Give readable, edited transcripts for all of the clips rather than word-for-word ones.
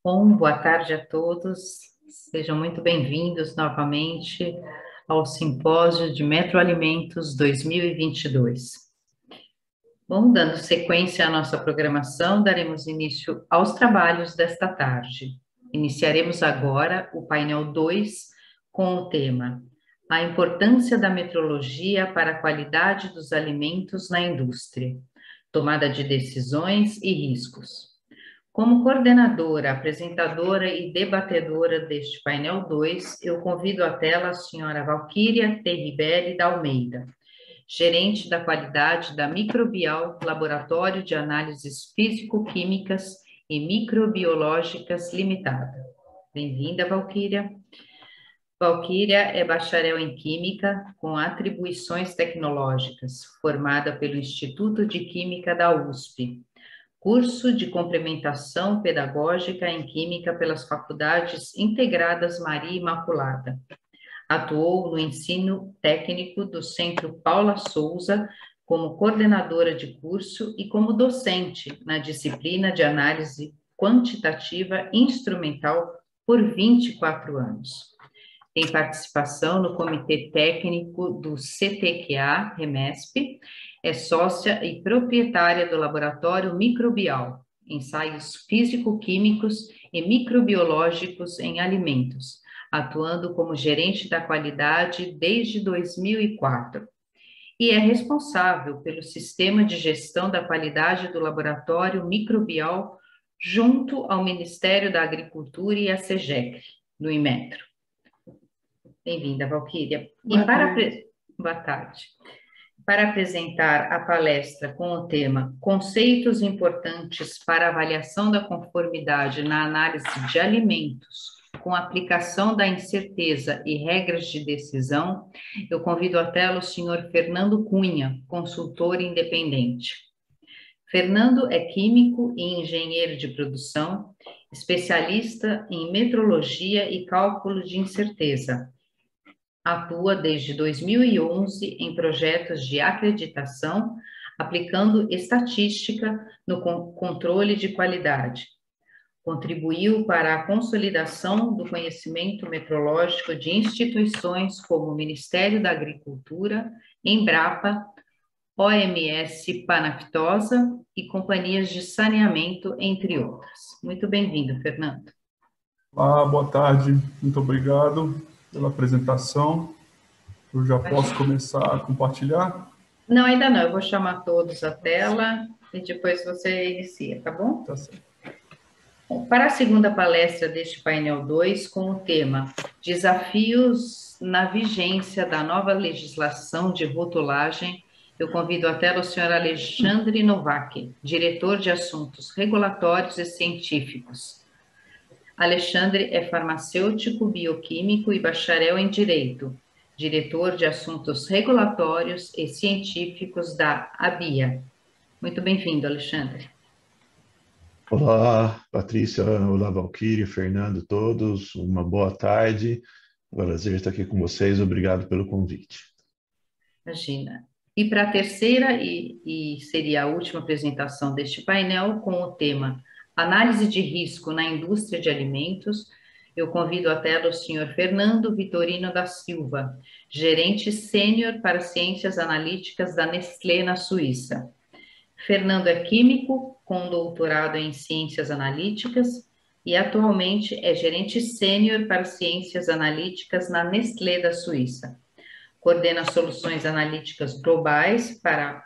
Bom, boa tarde a todos. Sejam muito bem-vindos novamente ao Simpósio de Metroalimentos 2022. Bom, dando sequência à nossa programação, daremos início aos trabalhos desta tarde. Iniciaremos agora o painel 2 com o tema A importância da metrologia para a qualidade dos alimentos na indústria, tomada de decisões e riscos. Como coordenadora, apresentadora e debatedora deste painel 2, eu convido à tela a senhora Valquíria Terribelli da Almeida, gerente da qualidade da Microbial Laboratório de Análises Físico-Químicas e Microbiológicas Limitada. Bem-vinda, Valquíria. Valquíria é bacharel em Química com atribuições tecnológicas, formada pelo Instituto de Química da USP. Curso de complementação pedagógica em Química pelas Faculdades Integradas Maria Imaculada. Atuou no ensino técnico do Centro Paula Souza como coordenadora de curso e como docente na disciplina de análise quantitativa instrumental por 24 anos. Tem participação no Comitê Técnico do CTQA, REMESP, é sócia e proprietária do Laboratório Microbial, ensaios físico-químicos e microbiológicos em alimentos, atuando como gerente da qualidade desde 2004. E é responsável pelo sistema de gestão da qualidade do Laboratório Microbial junto ao Ministério da Agricultura e à SEGEC, no Inmetro. Bem-vinda, Valquíria. Boa tarde. Para apresentar a palestra com o tema Conceitos importantes para avaliação da conformidade na análise de alimentos com aplicação da incerteza e regras de decisão, eu convido à tela o senhor Fernando Cunha, consultor independente. Fernando é químico e engenheiro de produção, especialista em metrologia e cálculo de incerteza. Atua desde 2011 em projetos de acreditação, aplicando estatística no controle de qualidade. Contribuiu para a consolidação do conhecimento metrológico de instituições como o Ministério da Agricultura, Embrapa, OMS Panaftosa e companhias de saneamento, entre outras. Muito bem-vindo, Fernando. Olá, boa tarde. Muito obrigado pela apresentação. Eu já posso começar a compartilhar? Não, ainda não. Eu vou chamar todos à tela e depois você inicia, tá bom? Tá certo. Bom, para a segunda palestra deste painel 2, com o tema Desafios na vigência da nova legislação de rotulagem, eu convido à tela o senhor Alexandre Novak, diretor de Assuntos Regulatórios e Científicos. Alexandre é farmacêutico, bioquímico e bacharel em Direito, diretor de Assuntos Regulatórios e Científicos da ABIA. Muito bem-vindo, Alexandre. Olá, Patrícia, olá, Valquíria, Fernando, todos, uma boa tarde. Prazer estar aqui com vocês, obrigado pelo convite. Imagina. E para a terceira e seria a última apresentação deste painel, com o tema Análise de risco na indústria de alimentos, eu convido à tela o senhor Fernando Vitorino da Silva, gerente sênior para ciências analíticas da Nestlé na Suíça. Fernando é químico com doutorado em ciências analíticas e atualmente é gerente sênior para ciências analíticas na Nestlé da Suíça. Coordena soluções analíticas globais para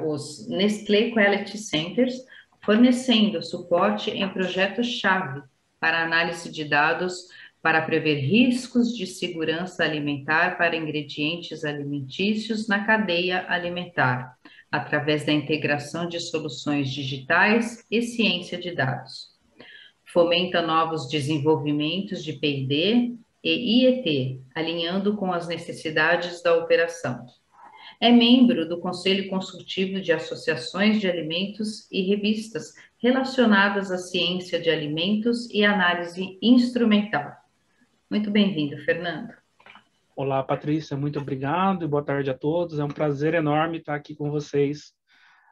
os Nestlé Quality Centers, fornecendo suporte em projetos-chave para análise de dados para prever riscos de segurança alimentar para ingredientes alimentícios na cadeia alimentar, através da integração de soluções digitais e ciência de dados. Fomenta novos desenvolvimentos de P&D e IET, alinhando com as necessidades da operação. É membro do Conselho Consultivo de Associações de Alimentos e revistas relacionadas à ciência de alimentos e análise instrumental. Muito bem-vindo, Fernando. Olá, Patrícia, muito obrigado e boa tarde a todos. É um prazer enorme estar aqui com vocês,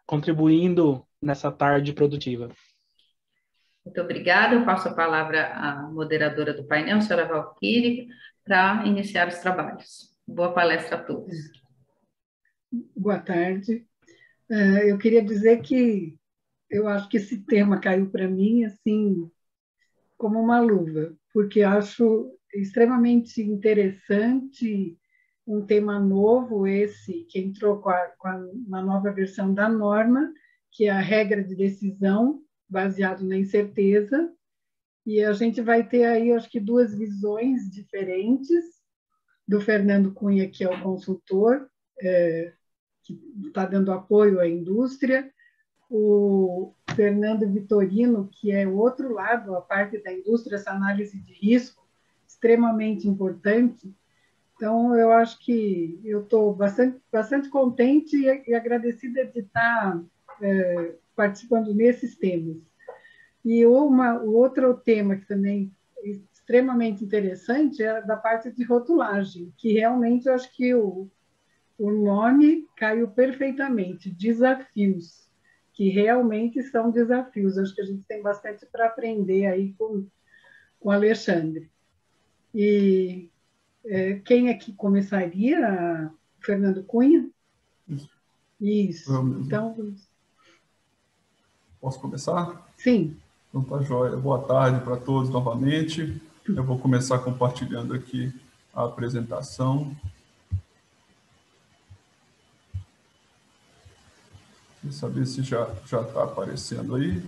contribuindo nessa tarde produtiva. Muito obrigada. Eu passo a palavra à moderadora do painel, senhora Valquíria, para iniciar os trabalhos. Boa palestra a todos. Boa tarde. Eu queria dizer que eu acho que esse tema caiu para mim assim como uma luva, porque acho extremamente interessante um tema novo esse que entrou com uma nova versão da norma, que é a regra de decisão baseado na incerteza, e a gente vai ter aí, acho que, duas visões diferentes do Fernando Cunha, que é o consultor, que está dando apoio à indústria, o Fernando Vitorino, que é o outro lado, a parte da indústria, essa análise de risco, extremamente importante. Então, eu acho que eu estou bastante contente e agradecida de estar participando nesses temas. E o outro tema que também é extremamente interessante é da parte de rotulagem, que realmente eu acho que o nome caiu perfeitamente, desafios, que realmente são desafios. Acho que a gente tem bastante para aprender aí com o Alexandre. E quem é que começaria? Fernando Cunha? Isso. Então, posso começar? Sim. Então tá joia. Boa tarde para todos novamente. Eu vou começar compartilhando aqui a apresentação. Deixa eu saber se já está aparecendo aí.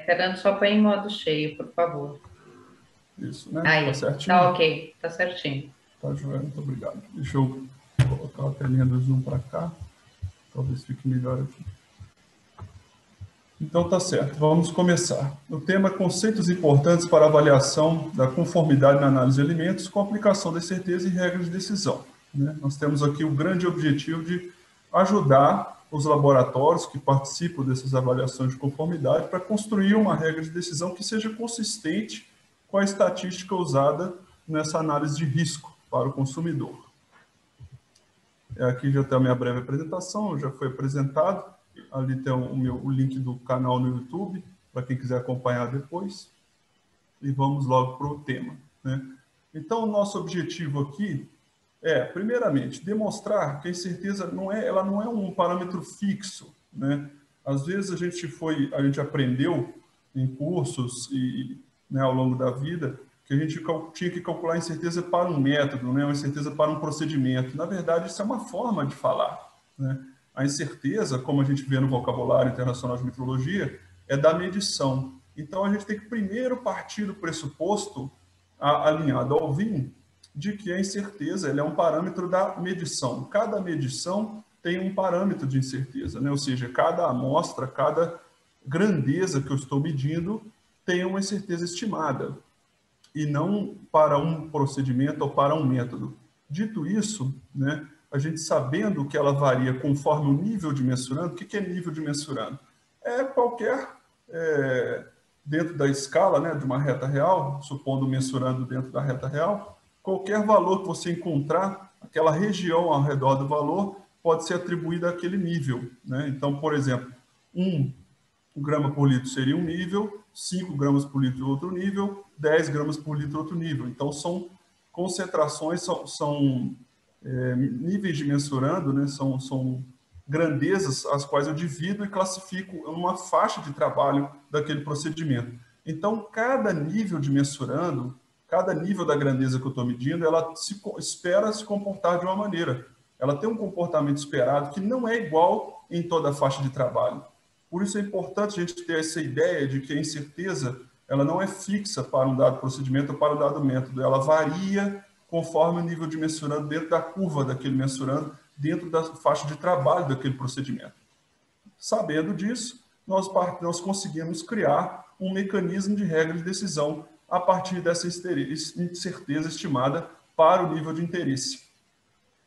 Fernando, só põe em modo cheio, por favor. Isso, né? Aí, tá certinho? Tá ok, tá certinho. Tá joia, muito obrigado. Deixa eu colocar a telinha do Zoom para cá. Talvez fique melhor aqui. Então tá certo, vamos começar. O tema é conceitos importantes para avaliação da conformidade na análise de alimentos com aplicação da certeza e regras de decisão. Né? Nós temos aqui o grande objetivo de ajudar os laboratórios que participam dessas avaliações de conformidade para construir uma regra de decisão que seja consistente com a estatística usada nessa análise de risco para o consumidor. Aqui já tem a minha breve apresentação, já foi apresentado. Ali tem o link do canal no YouTube, para quem quiser acompanhar depois. E vamos logo para o tema. Né? Então, o nosso objetivo aqui é, primeiramente, demonstrar que a incerteza ela não é um parâmetro fixo. Né? Às vezes a gente aprendeu em cursos e ao longo da vida que a gente tinha que calcular a incerteza para um método, né? Uma incerteza para um procedimento. Na verdade, isso é uma forma de falar. Né? A incerteza, como a gente vê no vocabulário internacional de metrologia, é da medição. Então, a gente tem que primeiro partir do pressuposto, alinhado ao VIN, de que a incerteza ela é um parâmetro da medição. Cada medição tem um parâmetro de incerteza, né? Ou seja, cada amostra, cada grandeza que eu estou medindo tem uma incerteza estimada, e não para um procedimento ou para um método. Dito isso, né, a gente sabendo que ela varia conforme o nível de mensurando. O que é nível de mensurando? É qualquer, dentro da escala, né, de uma reta real, supondo mensurando dentro da reta real, qualquer valor que você encontrar, aquela região ao redor do valor, pode ser atribuída àquele nível. Né? Então, por exemplo, 1 grama por litro seria um nível, 5 gramas por litro outro nível, 10 gramas por litro outro nível. Então, são concentrações, são níveis de mensurando, né, são grandezas as quais eu divido e classifico uma faixa de trabalho daquele procedimento. Então, cada nível de mensurando, cada nível da grandeza que eu estou medindo, ela espera se comportar de uma maneira. Ela tem um comportamento esperado que não é igual em toda a faixa de trabalho. Por isso é importante a gente ter essa ideia de que a incerteza ela não é fixa para um dado procedimento ou para um dado método. Ela varia conforme o nível de mensurando dentro da curva daquele mensurando, dentro da faixa de trabalho daquele procedimento. Sabendo disso, nós conseguimos criar um mecanismo de regra de decisão a partir dessa incerteza estimada para o nível de interesse.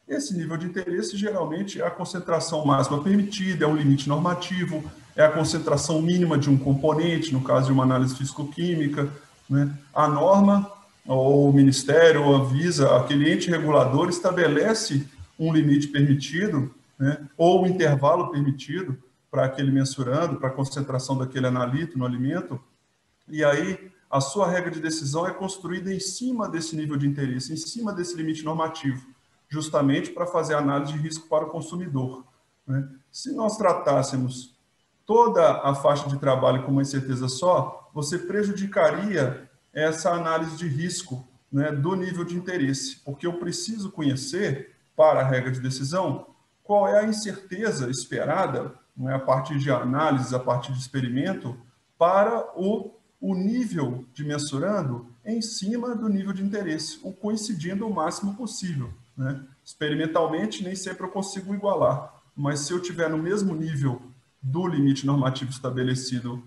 Esse nível de interesse, geralmente, é a concentração máxima permitida, é um limite normativo, é a concentração mínima de um componente, no caso de uma análise físico-química. Né? A norma, ou o Ministério, ou a Anvisa, aquele ente regulador, estabelece um limite permitido, né? Ou um intervalo permitido para aquele mensurando, para a concentração daquele analito no alimento, e aí a sua regra de decisão é construída em cima desse nível de interesse, em cima desse limite normativo, justamente para fazer análise de risco para o consumidor, né? Se nós tratássemos toda a faixa de trabalho com uma incerteza só, você prejudicaria essa análise de risco, né, do nível de interesse, porque eu preciso conhecer, para a regra de decisão, qual é a incerteza esperada, né, a partir de análise, a partir de experimento, para o nível de mensurando em cima do nível de interesse, o coincidindo o máximo possível, né? Experimentalmente, nem sempre eu consigo igualar, mas se eu tiver no mesmo nível do limite normativo estabelecido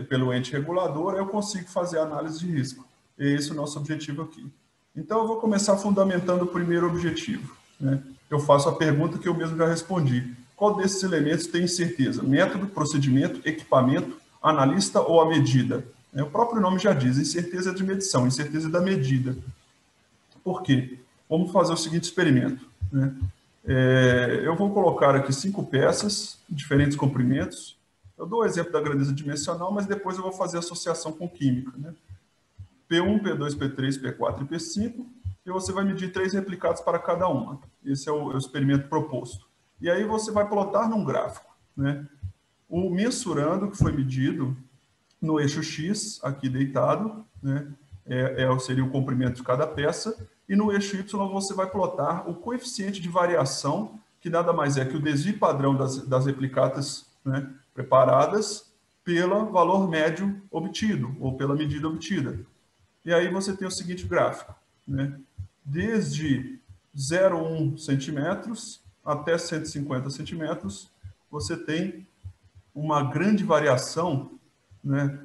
pelo ente regulador, eu consigo fazer a análise de risco. E esse é o nosso objetivo aqui. Então, eu vou começar fundamentando o primeiro objetivo, né? Eu faço a pergunta que eu mesmo já respondi. Qual desses elementos tem incerteza? Método, procedimento, equipamento, analista ou a medida? O próprio nome já diz, incerteza de medição, incerteza da medida. Por quê? Vamos fazer o seguinte experimento, né? Eu vou colocar aqui 5 peças, diferentes comprimentos. Eu dou o exemplo da grandeza dimensional, mas depois eu vou fazer associação com química, né? P1, P2, P3, P4 e P5, e você vai medir 3 replicados para cada uma. Esse é o experimento proposto. E aí você vai plotar num gráfico, né, o mensurando que foi medido no eixo X, aqui deitado, né, seria o comprimento de cada peça, e no eixo Y você vai plotar o coeficiente de variação, que nada mais é que o desvio padrão das replicatas, né, preparadas pelo valor médio obtido, ou pela medida obtida. E aí você tem o seguinte gráfico, né? Desde 0,1 centímetros até 150 centímetros, você tem uma grande variação, né,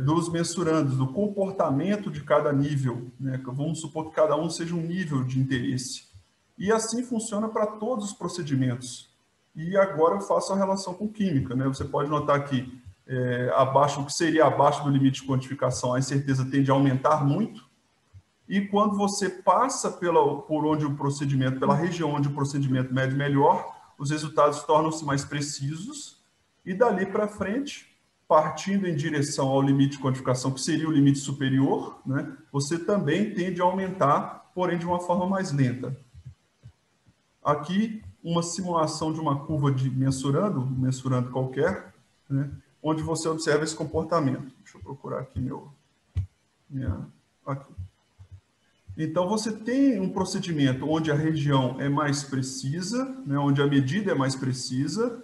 dos mensurandos, do comportamento de cada nível, né? Vamos supor que cada um seja um nível de interesse. E assim funciona para todos os procedimentos. E agora eu faço a relação com química, né? Você pode notar que abaixo, o que seria abaixo do limite de quantificação, a incerteza tende a aumentar muito, e quando você passa por onde o procedimento, pela região onde o procedimento mede melhor, os resultados tornam-se mais precisos, e dali para frente, partindo em direção ao limite de quantificação, que seria o limite superior, né, você também tende a aumentar, porém de uma forma mais lenta. Aqui, uma simulação de uma curva de mensurando qualquer, né, onde você observa esse comportamento. Deixa eu procurar aqui aqui. Então, você tem um procedimento onde a região é mais precisa, né, onde a medida é mais precisa,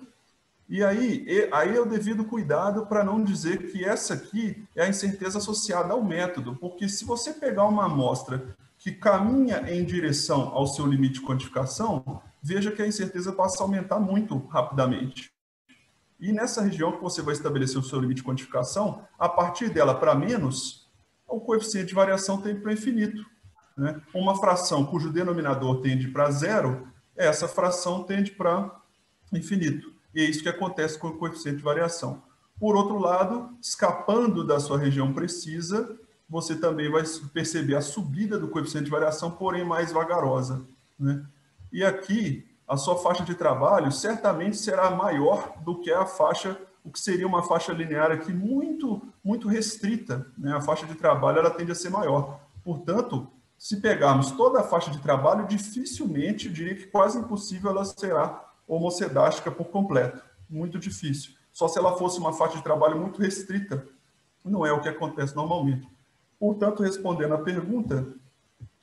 e aí é o devido cuidado para não dizer que essa aqui é a incerteza associada ao método, porque se você pegar uma amostra que caminha em direção ao seu limite de quantificação, veja que a incerteza passa a aumentar muito rapidamente. E nessa região que você vai estabelecer o seu limite de quantificação, a partir dela para menos, o coeficiente de variação tende para infinito, né? Uma fração cujo denominador tende para zero, essa fração tende para infinito. E é isso que acontece com o coeficiente de variação. Por outro lado, escapando da sua região precisa, você também vai perceber a subida do coeficiente de variação, porém mais vagarosa, né? E aqui, a sua faixa de trabalho certamente será maior do que a faixa, o que seria uma faixa linear aqui muito, muito restrita, né? A faixa de trabalho ela tende a ser maior. Portanto, se pegarmos toda a faixa de trabalho, dificilmente, eu diria que quase impossível, ela será homocedástica por completo. Muito difícil. Só se ela fosse uma faixa de trabalho muito restrita. Não é o que acontece normalmente. Portanto, respondendo à pergunta,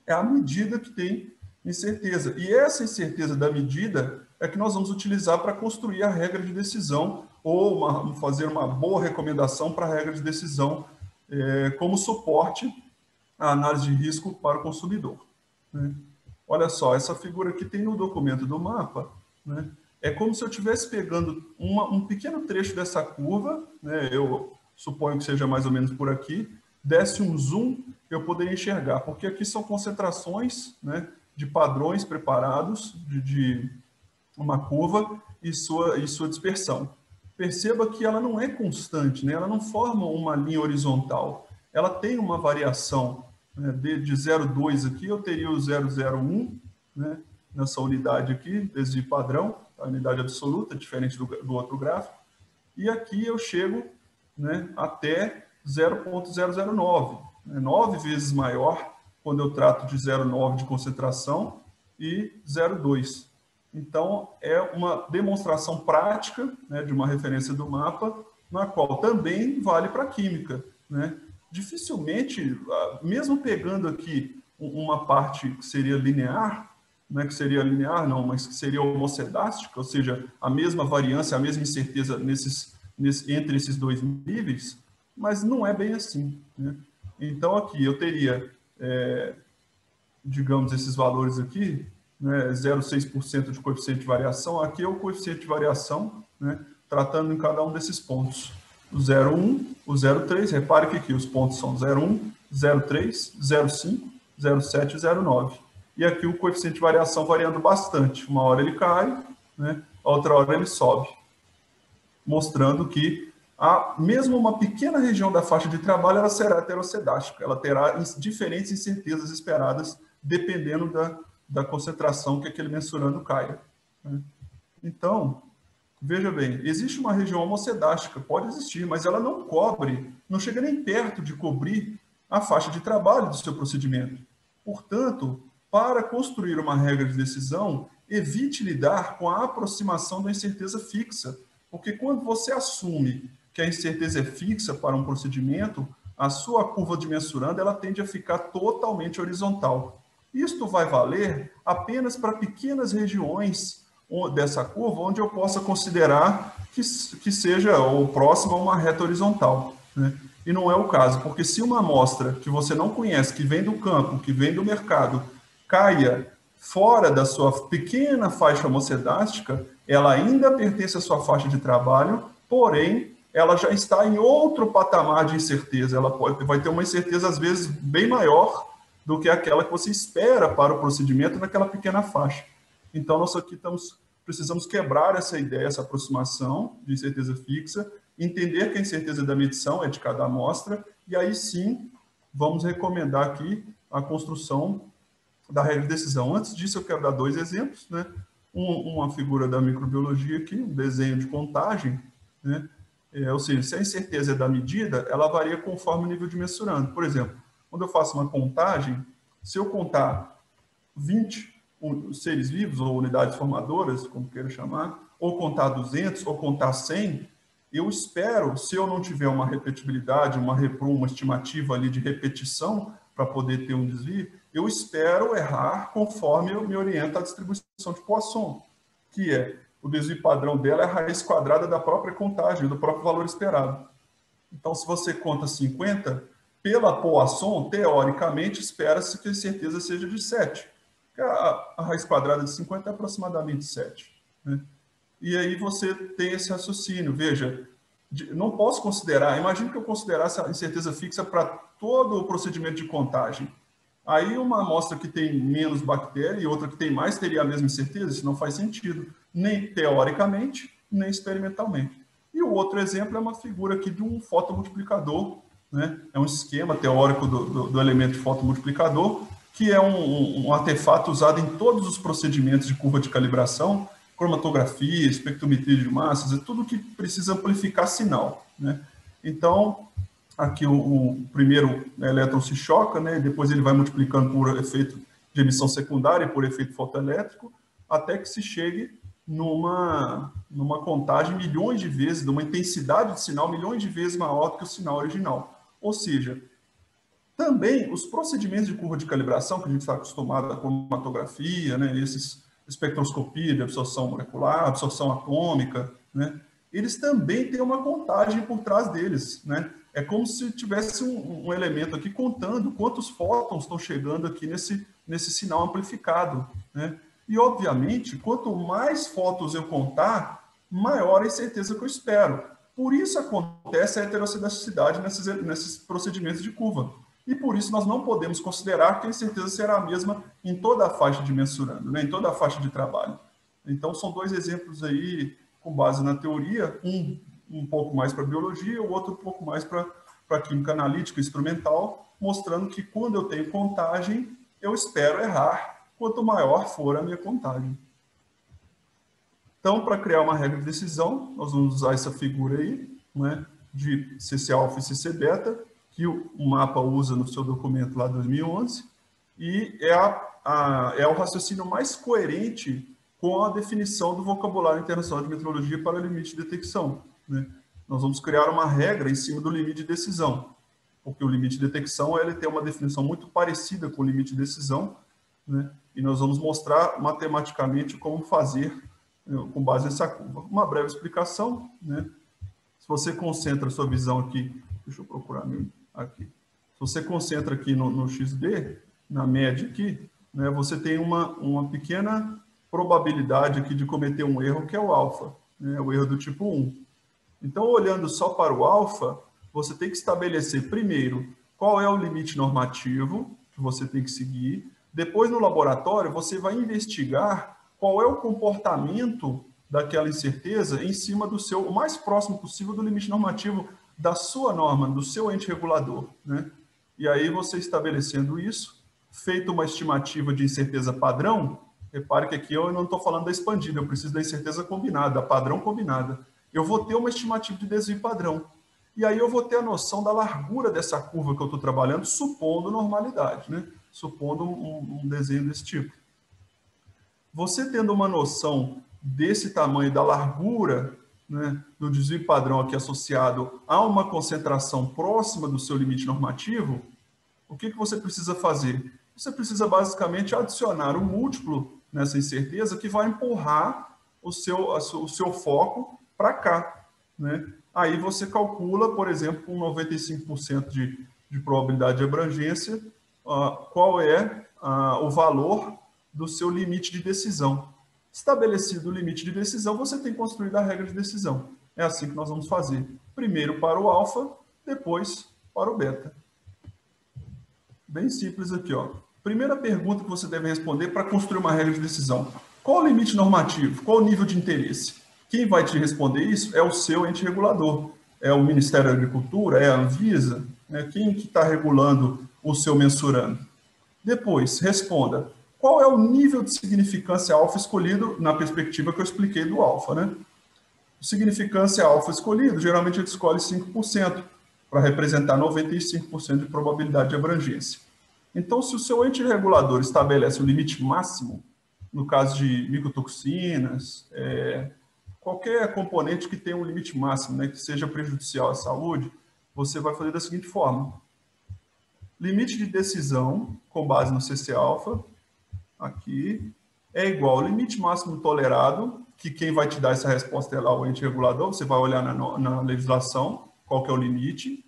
é a medida que tem incerteza. E essa incerteza da medida é que nós vamos utilizar para construir a regra de decisão ou fazer uma boa recomendação para a regra de decisão como suporte à análise de risco para o consumidor, né? Olha só, essa figura que tem no documento do mapa, né, é como se eu estivesse pegando um pequeno trecho dessa curva, né, eu suponho que seja mais ou menos por aqui, desse um zoom, eu poderia enxergar, porque aqui são concentrações, né, de padrões preparados de uma curva e sua dispersão. Perceba que ela não é constante, né? Ela não forma uma linha horizontal. Ela tem uma variação, né, de 0,2 aqui, eu teria o 0,01, né, nessa unidade aqui, desde padrão, a unidade absoluta, diferente do outro gráfico. e aqui eu chego, né, até 0,009, né, 9 vezes maior quando eu trato de 0,9 de concentração e 0,2. Então, é uma demonstração prática, né, de uma referência do mapa, na qual também vale para a química, né? Dificilmente, mesmo pegando aqui uma parte que seria linear, né, que seria linear não, mas que seria homocedástica, ou seja, a mesma variância, a mesma incerteza entre esses dois níveis, mas não é bem assim, né? Então, aqui eu teria, digamos, esses valores aqui, né, 0,6% de coeficiente de variação. Aqui é o coeficiente de variação, né, tratando em cada um desses pontos. O 0,1, o 0,3, repare que aqui os pontos são 0,1, 0,3, 0,5, 0,7 e 0,9. E aqui o coeficiente de variação variando bastante. Uma hora ele cai, né, a outra hora ele sobe. Mostrando que mesmo uma pequena região da faixa de trabalho ela será heterocedástica. Ela terá diferentes incertezas esperadas dependendo da concentração que aquele mensurando caia, né? Então, veja bem, existe uma região homocedástica, pode existir, mas ela não cobre, não chega nem perto de cobrir a faixa de trabalho do seu procedimento. Portanto, para construir uma regra de decisão, evite lidar com a aproximação da incerteza fixa, porque quando você assume que a incerteza é fixa para um procedimento, a sua curva de mensurando ela tende a ficar totalmente horizontal. Isto vai valer apenas para pequenas regiões dessa curva, onde eu possa considerar que seja ou próxima a uma reta horizontal, né? E não é o caso, porque se uma amostra que você não conhece, que vem do campo, que vem do mercado, caia fora da sua pequena faixa homocedástica, ela ainda pertence à sua faixa de trabalho, porém, ela já está em outro patamar de incerteza. Ela vai ter uma incerteza, às vezes, bem maior do que aquela que você espera para o procedimento naquela pequena faixa. Então, nós aqui precisamos quebrar essa ideia, essa aproximação de incerteza fixa, entender que a incerteza da medição é de cada amostra, e aí sim, vamos recomendar aqui a construção da regra de decisão. Antes disso, eu quero dar 2 exemplos, né? Uma figura da microbiologia aqui, um desenho de contagem, né? Ou seja, se a incerteza é da medida, ela varia conforme o nível de mensurando. Por exemplo, quando eu faço uma contagem, se eu contar 20 seres vivos ou unidades formadoras, como queira chamar, ou contar 200 ou contar 100, eu espero, se eu não tiver uma repetibilidade, uma estimativa ali de repetição para poder ter um desvio, eu espero errar conforme eu me oriento à distribuição de Poisson, que é o desvio padrão dela é a raiz quadrada da própria contagem, do próprio valor esperado. Então, se você conta 50, pela Poisson, teoricamente, espera-se que a certeza seja de 7. A raiz quadrada de 50 é aproximadamente 7. Né? E aí você tem esse raciocínio. Veja, não posso considerar, imagine que eu considerasse a incerteza fixa para todo o procedimento de contagem. Aí uma amostra que tem menos bactéria e outra que tem mais teria a mesma incerteza? Isso não faz sentido, nem teoricamente, nem experimentalmente. E o outro exemplo é uma figura aqui de um fotomultiplicador, né? É um esquema teórico do elemento fotomultiplicador, que é um artefato usado em todos os procedimentos de curva de calibração, cromatografia, espectrometria de massas, é tudo que precisa amplificar sinal, né? Então, aqui o primeiro elétron se choca, né? Depois ele vai multiplicando por efeito de emissão secundária e por efeito fotoelétrico, até que se chegue numa contagem milhões de vezes, numa intensidade de sinal milhões de vezes maior do que o sinal original. Ou seja, também os procedimentos de curva de calibração, que a gente está acostumado à cromatografia, né, esses espectroscopia de absorção molecular, absorção atômica, né, eles também têm uma contagem por trás deles, né? É como se tivesse um elemento aqui contando quantos fótons estão chegando aqui nesse sinal amplificado, né? E, obviamente, quanto mais fótons eu contar, maior a incerteza que eu espero. Por isso acontece a heterocedaticidade nesses procedimentos de curva. E por isso nós não podemos considerar que a incerteza será a mesma em toda a faixa de mensurando, né? Em toda a faixa de trabalho. Então, são 2 exemplos aí com base na teoria, um pouco mais para biologia, o outro um pouco mais para química analítica, instrumental, mostrando que quando eu tenho contagem, eu espero errar, quanto maior for a minha contagem. Então, para criar uma regra de decisão, nós vamos usar essa figura aí, né, de CC alfa e CC beta, que o mapa usa no seu documento lá de 2011, e é o raciocínio mais coerente com a definição do vocabulário internacional de metrologia para limite de detecção, né? Nós vamos criar uma regra em cima do limite de decisão, porque o limite de detecção ele tem uma definição muito parecida com o limite de decisão, né? E nós vamos mostrar matematicamente como fazer com base nessa curva. Uma breve explicação, né? Se você concentra a sua visão aqui, deixa eu procurar aqui. Se você concentra aqui no XB, na média aqui, né, você tem uma pequena probabilidade aqui de cometer um erro, que é o alfa, né, o erro do tipo 1. Então, olhando só para o alfa, você tem que estabelecer primeiro qual é o limite normativo que você tem que seguir. Depois, no laboratório, você vai investigar qual é o comportamento daquela incerteza em cima do o mais próximo possível do limite normativo da sua norma, do seu ente regulador, né? E aí, você estabelecendo isso, feito uma estimativa de incerteza padrão, repare que aqui eu não estou falando da expandida, eu preciso da incerteza combinada, da padrão combinada. Eu vou ter uma estimativa de desvio padrão. E aí eu vou ter a noção da largura dessa curva que eu estou trabalhando, supondo normalidade, né? Supondo um desenho desse tipo. Você tendo uma noção desse tamanho, da largura, né, do desvio padrão aqui associado a uma concentração próxima do seu limite normativo, o que você precisa fazer? Você precisa basicamente adicionar um múltiplo nessa incerteza que vai empurrar o seu foco para cá, né? Aí você calcula, por exemplo, com 95% de probabilidade de abrangência, qual é o valor do seu limite de decisão. Estabelecido o limite de decisão, você tem construído a regra de decisão. É assim que nós vamos fazer. Primeiro para o alfa, depois para o beta. Bem simples aqui, ó. Primeira pergunta que você deve responder para construir uma regra de decisão. Qual o limite normativo? Qual o nível de interesse? Quem vai te responder isso é o seu ente regulador. É o Ministério da Agricultura, é a Anvisa, né? Quem que está regulando o seu mensurando? Depois, responda. Qual é o nível de significância alfa escolhido na perspectiva que eu expliquei do alfa, né? Significância alfa escolhido, geralmente a gente escolhe 5% para representar 95% de probabilidade de abrangência. Então, se o seu ente regulador estabelece um limite máximo, no caso de micotoxinas, qualquer componente que tenha um limite máximo, né, que seja prejudicial à saúde, você vai fazer da seguinte forma. Limite de decisão, com base no CC-alfa, aqui, é igual ao limite máximo tolerado, que quem vai te dar essa resposta é lá o ente regulador, você vai olhar na legislação, qual que é o limite,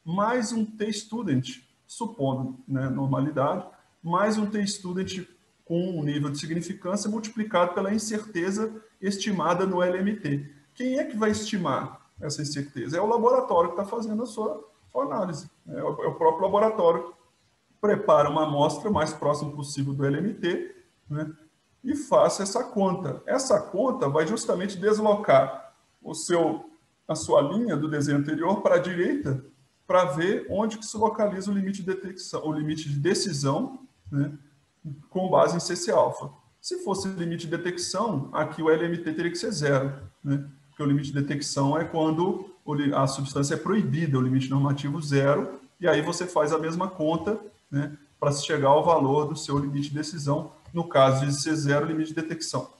mais um t-student, supondo, né, normalidade, mais um t-student com um nível de significância multiplicado pela incerteza estimada no LMT. Quem é que vai estimar essa incerteza? É o laboratório que está fazendo a sua análise. É o próprio laboratório prepara uma amostra mais próxima possível do LMT, né, e faça essa conta. Essa conta vai justamente deslocar a sua linha do desenho anterior para a direita para ver onde que se localiza o limite de detecção, o limite de decisão, né, com base em CC-alfa. Se fosse limite de detecção, aqui o LMT teria que ser 0, né, porque o limite de detecção é quando a substância é proibida, o limite normativo 0, e aí você faz a mesma conta, né, para se chegar ao valor do seu limite de decisão, no caso de ser 0, limite de detecção.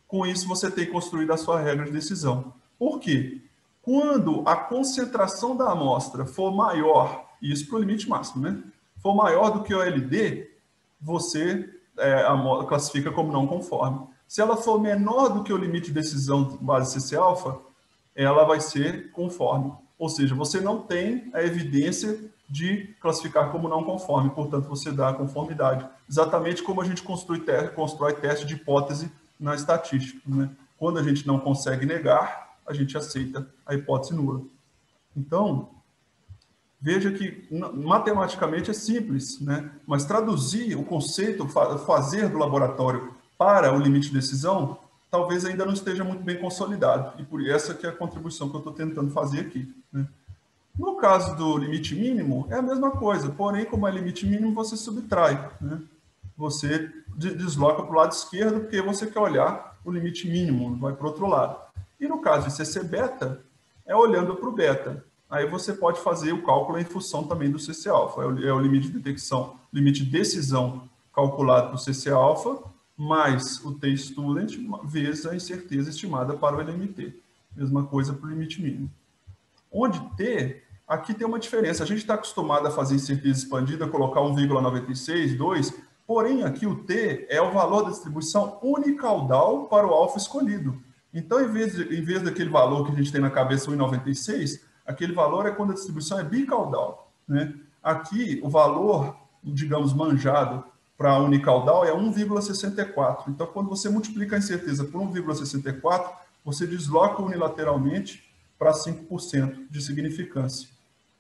Com isso, você tem construído a sua regra de decisão. Por quê? Quando a concentração da amostra for maior, isso para o limite máximo, né? For maior do que o LD, você classifica como não conforme. Se ela for menor do que o limite de decisão base CC-alfa, ela vai ser conforme. Ou seja, você não tem a evidência de classificar como não conforme, portanto, você dá a conformidade. Exatamente como a gente constrói teste de hipótese na estatística, né? Quando a gente não consegue negar, a gente aceita a hipótese nula. Então, veja que matematicamente é simples, né? Mas traduzir o conceito, fazer do laboratório para o limite de decisão, talvez ainda não esteja muito bem consolidado. E por essa que é a contribuição que eu estou tentando fazer aqui, né? No caso do limite mínimo, é a mesma coisa, porém, como é limite mínimo, você subtrai, né? Você desloca para o lado esquerdo, porque você quer olhar o limite mínimo, vai para o outro lado. E no caso de CC beta, é olhando para o beta. Aí você pode fazer o cálculo em função também do CC alfa. É o limite de detecção, limite de decisão calculado para o CC alfa, mais o T-student, vezes a incerteza estimada para o LMT. Mesma coisa para o limite mínimo. Onde T, aqui tem uma diferença. A gente está acostumado a fazer incerteza expandida, colocar 1,96, 2, porém aqui o T é o valor da distribuição unicaudal para o alfa escolhido. Então, em vez daquele valor que a gente tem na cabeça 1,96, aquele valor é quando a distribuição é bicaudal, né? Aqui, o valor, digamos, manjado para unicaudal é 1,64. Então, quando você multiplica a incerteza por 1,64, você desloca unilateralmente para 5% de significância.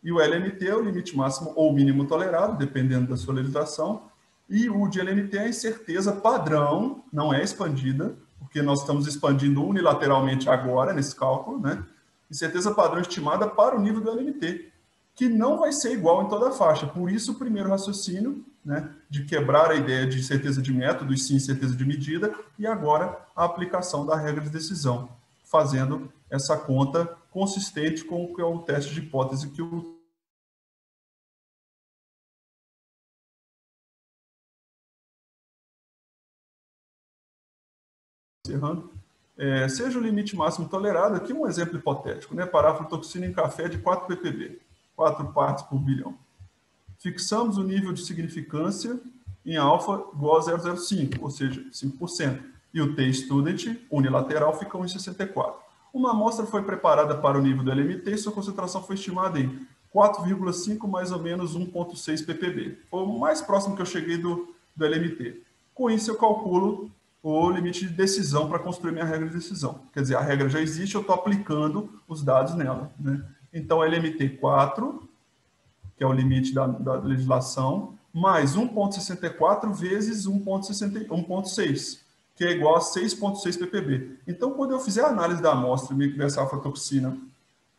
E o LMT é o limite máximo ou mínimo tolerado, dependendo da sua legislação, e o de LMT é a incerteza padrão, não é expandida, porque nós estamos expandindo unilateralmente agora, nesse cálculo, né? Incerteza padrão estimada para o nível do LMT, que não vai ser igual em toda a faixa. Por isso, o primeiro raciocínio, né, de quebrar a ideia de certeza de método e sim certeza de medida, e agora a aplicação da regra de decisão, fazendo essa conta consistente com o que é o teste de hipótese que o encerrando. Seja o limite máximo tolerado, aqui um exemplo hipotético, né? Paraflutoxina em café de 4 ppb, 4 partes por bilhão. Fixamos o nível de significância em alfa igual a 0,05, ou seja, 5%. E o T-student unilateral fica 1,64. Uma amostra foi preparada para o nível do LMT e sua concentração foi estimada em 4,5 mais ou menos 1,6 ppb. Foi o mais próximo que eu cheguei do LMT. Com isso, eu calculo o limite de decisão para construir minha regra de decisão. Quer dizer, a regra já existe, eu estou aplicando os dados nela, né? Então, LMT 4, que é o limite da legislação, mais 1,64 vezes 1,6, que é igual a 6,6 ppb. Então, quando eu fizer a análise da amostra dessa aflatoxina,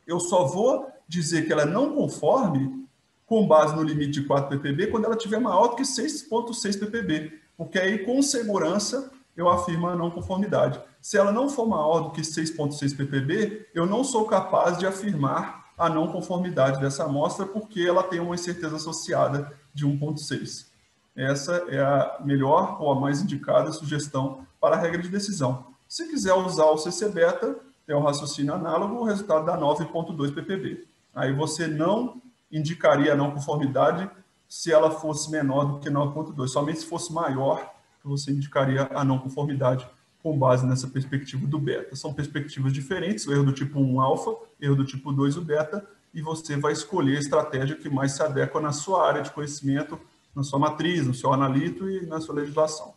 eu só vou dizer que ela é não conforme com base no limite de 4 ppb quando ela tiver maior do que 6,6 ppb, porque aí, com segurança, eu afirmo a não conformidade. Se ela não for maior do que 6,6 ppb, eu não sou capaz de afirmar a não conformidade dessa amostra, porque ela tem uma incerteza associada de 1,6. Essa é a melhor ou a mais indicada sugestão para a regra de decisão. Se quiser usar o CC beta, é um raciocínio análogo, o resultado dá 9,2 ppb. Aí você não indicaria a não conformidade se ela fosse menor do que 9,2. Somente se fosse maior, que você indicaria a não conformidade com base nessa perspectiva do beta. São perspectivas diferentes, o erro do tipo 1 alfa, erro do tipo 2 o beta, e você vai escolher a estratégia que mais se adequa na sua área de conhecimento, na sua matriz, no seu analito e na sua legislação.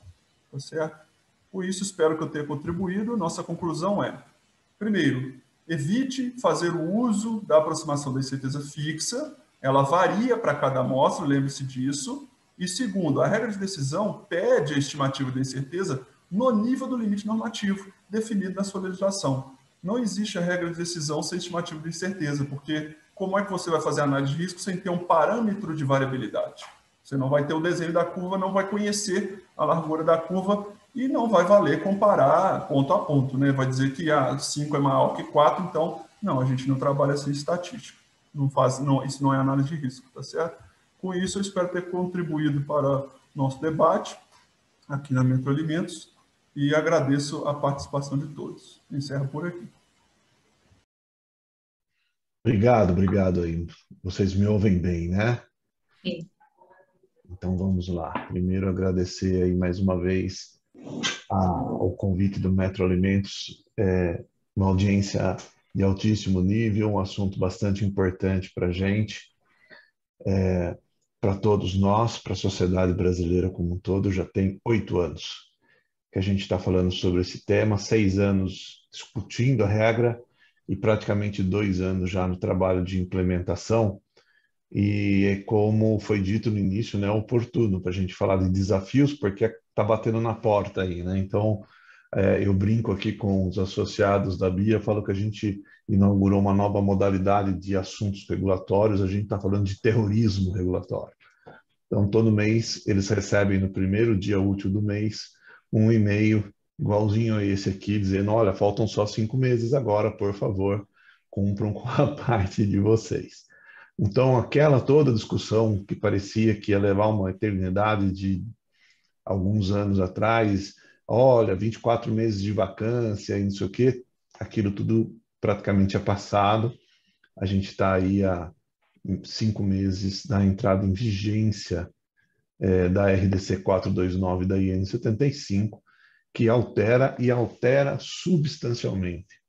Tá certo? Por isso, espero que eu tenha contribuído. Nossa conclusão é, primeiro, evite fazer o uso da aproximação da incerteza fixa, ela varia para cada amostra, lembre-se disso. E segundo, a regra de decisão pede a estimativa da incerteza no nível do limite normativo, definido na sua legislação. Não existe a regra de decisão sem estimativa de incerteza, porque como é que você vai fazer análise de risco sem ter um parâmetro de variabilidade? Você não vai ter o desenho da curva, não vai conhecer a largura da curva e não vai valer comparar ponto a ponto, né? Vai dizer que 5 é maior que 4, então, não, a gente não trabalha assim estatística. Isso não é análise de risco, tá certo? Com isso, eu espero ter contribuído para o nosso debate aqui na Metroalimentos e agradeço a participação de todos. Encerro por aqui. Obrigado aí. Vocês me ouvem bem, né? Sim. Então vamos lá. Primeiro agradecer aí mais uma vez ao convite do Metroalimentos, uma audiência de altíssimo nível, um assunto bastante importante para a gente. Para todos nós, para a sociedade brasileira como um todo, já tem 8 anos que a gente está falando sobre esse tema, 6 anos discutindo a regra e praticamente 2 anos já no trabalho de implementação. E como foi dito no início, né, é oportuno para a gente falar de desafios, porque está batendo na porta aí, né? Então, eu brinco aqui com os associados da BIA, falo que a gente inaugurou uma nova modalidade de assuntos regulatórios, a gente está falando de terrorismo regulatório. Então, todo mês, eles recebem no primeiro dia útil do mês um e-mail igualzinho a esse aqui, dizendo, olha, faltam só 5 meses agora, por favor, cumpram com a parte de vocês. Então, aquela toda discussão que parecia que ia levar uma eternidade de alguns anos atrás, olha, 24 meses de vacância e não sei o quê, aquilo tudo praticamente é passado. A gente está aí há 5 meses da entrada em vigência da RDC 429 da IN 75, que altera e altera substancialmente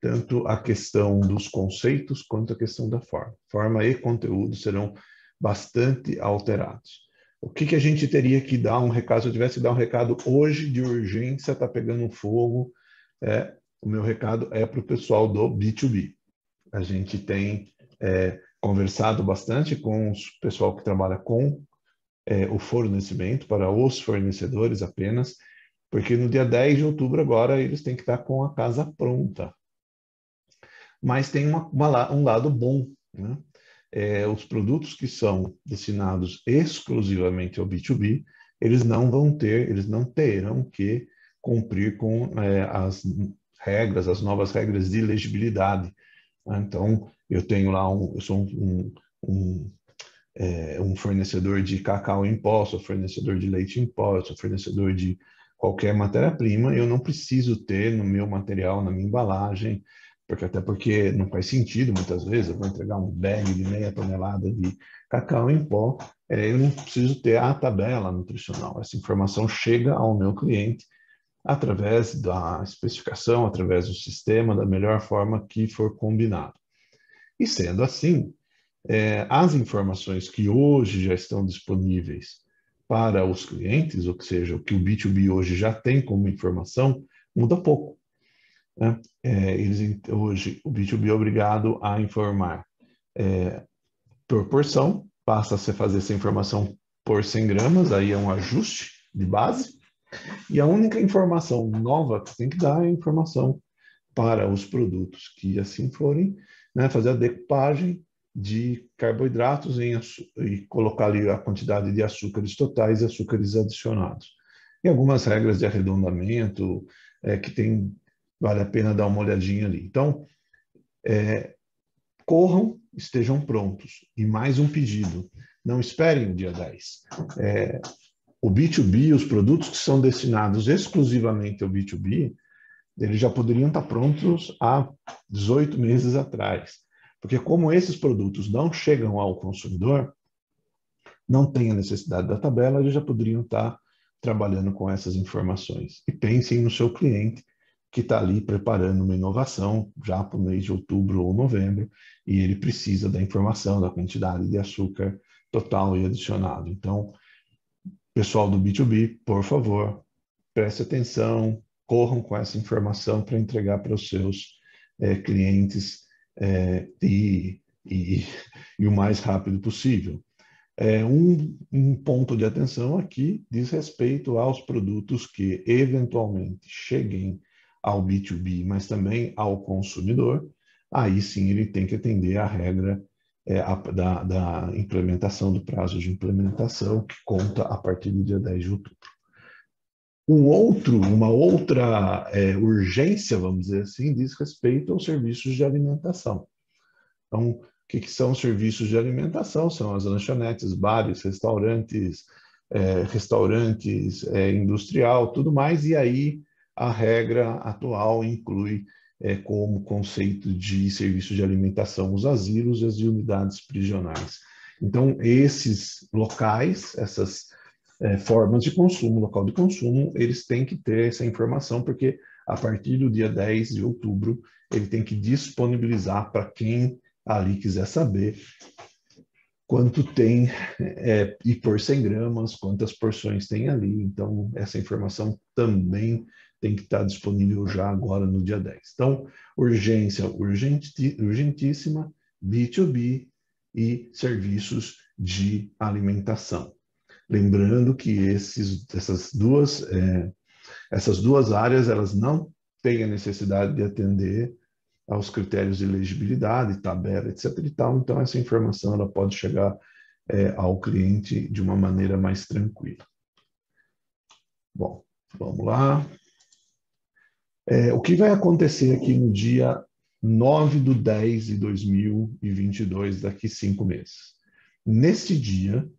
tanto a questão dos conceitos quanto a questão da forma. Forma e conteúdo serão bastante alterados. O que a gente teria que dar um recado? Se eu tivesse que dar um recado hoje de urgência, está pegando fogo, o meu recado é para o pessoal do B2B. A gente tem conversado bastante com o pessoal que trabalha com o fornecimento, para os fornecedores apenas, porque no dia 10 de outubro agora eles têm que estar com a casa pronta. Mas tem um lado bom, né? Os produtos que são destinados exclusivamente ao B2B, eles não terão que cumprir com as regras, as novas regras de elegibilidade. Então, eu tenho lá eu sou um fornecedor de cacau em pó, sou fornecedor de leite em pó, sou fornecedor de qualquer matéria-prima, eu não preciso ter no meu material, na minha embalagem, até porque não faz sentido, muitas vezes, eu vou entregar um bag de meia tonelada de cacau em pó, eu não preciso ter a tabela nutricional. Essa informação chega ao meu cliente através da especificação, através do sistema, da melhor forma que for combinado. E sendo assim, as informações que hoje já estão disponíveis para os clientes, ou seja, o que o B2B hoje já tem como informação, muda pouco. Hoje, o B2B é obrigado a informar por porção, passa a se fazer essa informação por 100 gramas, aí é um ajuste de base, e a única informação nova que tem que dar é a informação para os produtos que assim forem, né, fazer a decupagem de carboidratos e colocar ali a quantidade de açúcares totais e açúcares adicionados. E algumas regras de arredondamento que vale a pena dar uma olhadinha ali. Então, corram, estejam prontos. E mais um pedido, não esperem o dia 10. O B2B, os produtos que são destinados exclusivamente ao B2B, eles já poderiam estar prontos há 18 meses atrás. Porque como esses produtos não chegam ao consumidor, não tem a necessidade da tabela, eles já poderiam estar trabalhando com essas informações. E pensem no seu cliente que está ali preparando uma inovação já para o mês de outubro ou novembro, e ele precisa da informação da quantidade de açúcar total e adicionado. Então, pessoal do B2B, por favor, preste atenção, corram com essa informação para entregar para os seus clientes e o mais rápido possível. Um ponto de atenção aqui diz respeito aos produtos que eventualmente cheguem ao B2B, mas também ao consumidor. Aí sim ele tem que atender à regra da implementação, do prazo de implementação, que conta a partir do dia 10 de outubro. Uma outra urgência, vamos dizer assim, diz respeito aos serviços de alimentação. Então, o que são os serviços de alimentação? São as lanchonetes, bares, restaurantes, industrial, tudo mais, e aí a regra atual inclui como conceito de serviço de alimentação os asilos e as unidades prisionais. Então, esses locais, essas formas de consumo, local de consumo, eles têm que ter essa informação, porque a partir do dia 10 de outubro, ele tem que disponibilizar para quem ali quiser saber quanto tem e por 100 gramas, quantas porções tem ali. Então, essa informação também tem que estar disponível já agora no dia 10. Então, urgência urgentíssima, B2B e serviços de alimentação. Lembrando que essas duas áreas, elas não têm a necessidade de atender aos critérios de elegibilidade, tabela, etc. e tal. Então, essa informação ela pode chegar ao cliente de uma maneira mais tranquila. Bom, vamos lá. O que vai acontecer aqui no dia 9/10/2022, daqui 5 meses? Neste dia,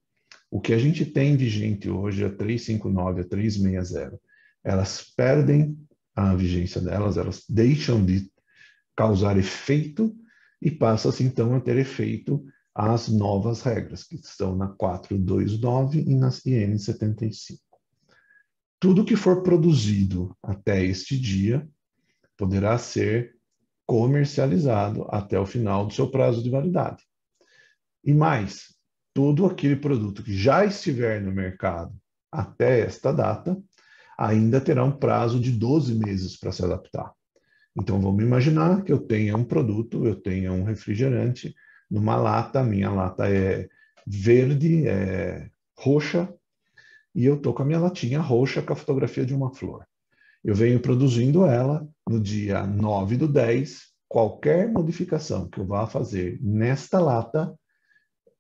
o que a gente tem vigente hoje, a 359, a 360, elas perdem a vigência delas, elas deixam de causar efeito e passa-se então a ter efeito as novas regras, que estão na 429 e na IN 75. Tudo que for produzido até este dia poderá ser comercializado até o final do seu prazo de validade. E mais, todo aquele produto que já estiver no mercado até esta data, ainda terá um prazo de 12 meses para se adaptar. Então, vamos imaginar que eu tenha um produto, eu tenha um refrigerante numa lata, minha lata é verde, é roxa, e eu estou com a minha latinha roxa com a fotografia de uma flor. Eu venho produzindo ela no dia 9/10, qualquer modificação que eu vá fazer nesta lata,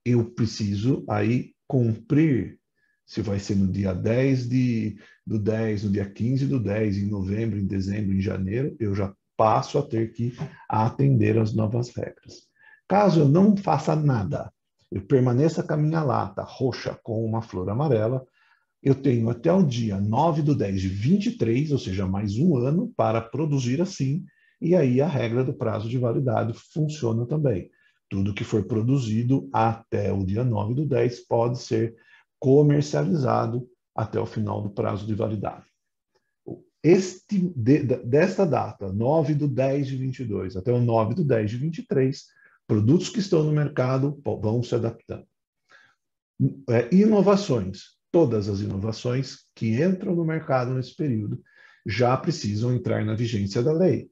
eu preciso aí cumprir, se vai ser no dia 10/10, no dia 15/10, em novembro, em dezembro, em janeiro, eu já passo a ter que atender às novas regras. Caso eu não faça nada, eu permaneça com a minha lata roxa com uma flor amarela, eu tenho até o dia 9/10/23, ou seja, mais um ano, para produzir assim, e aí a regra do prazo de validade funciona também. Tudo que for produzido até o dia 9/10 pode ser comercializado até o final do prazo de validade. Desta data, 9/10/22 até o 9/10/23, produtos que estão no mercado vão se adaptando. Inovações. Todas as inovações que entram no mercado nesse período já precisam entrar na vigência da lei,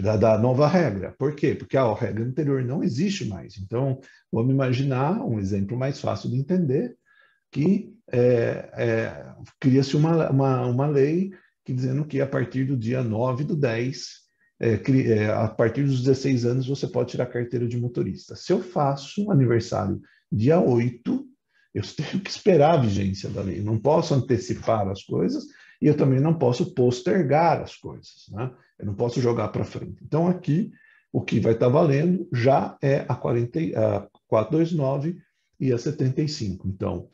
da nova regra. Por quê? Porque a regra anterior não existe mais. Então, vamos imaginar um exemplo mais fácil de entender, que cria-se uma lei que dizendo que a partir do dia 9/10, a partir dos 16 anos, você pode tirar carteira de motorista. Se eu faço um aniversário dia 8, eu tenho que esperar a vigência da lei. Eu não posso antecipar as coisas e eu também não posso postergar as coisas, né? Eu não posso jogar para frente. Então, aqui, o que vai estar valendo já é a 429 e a 75. Então,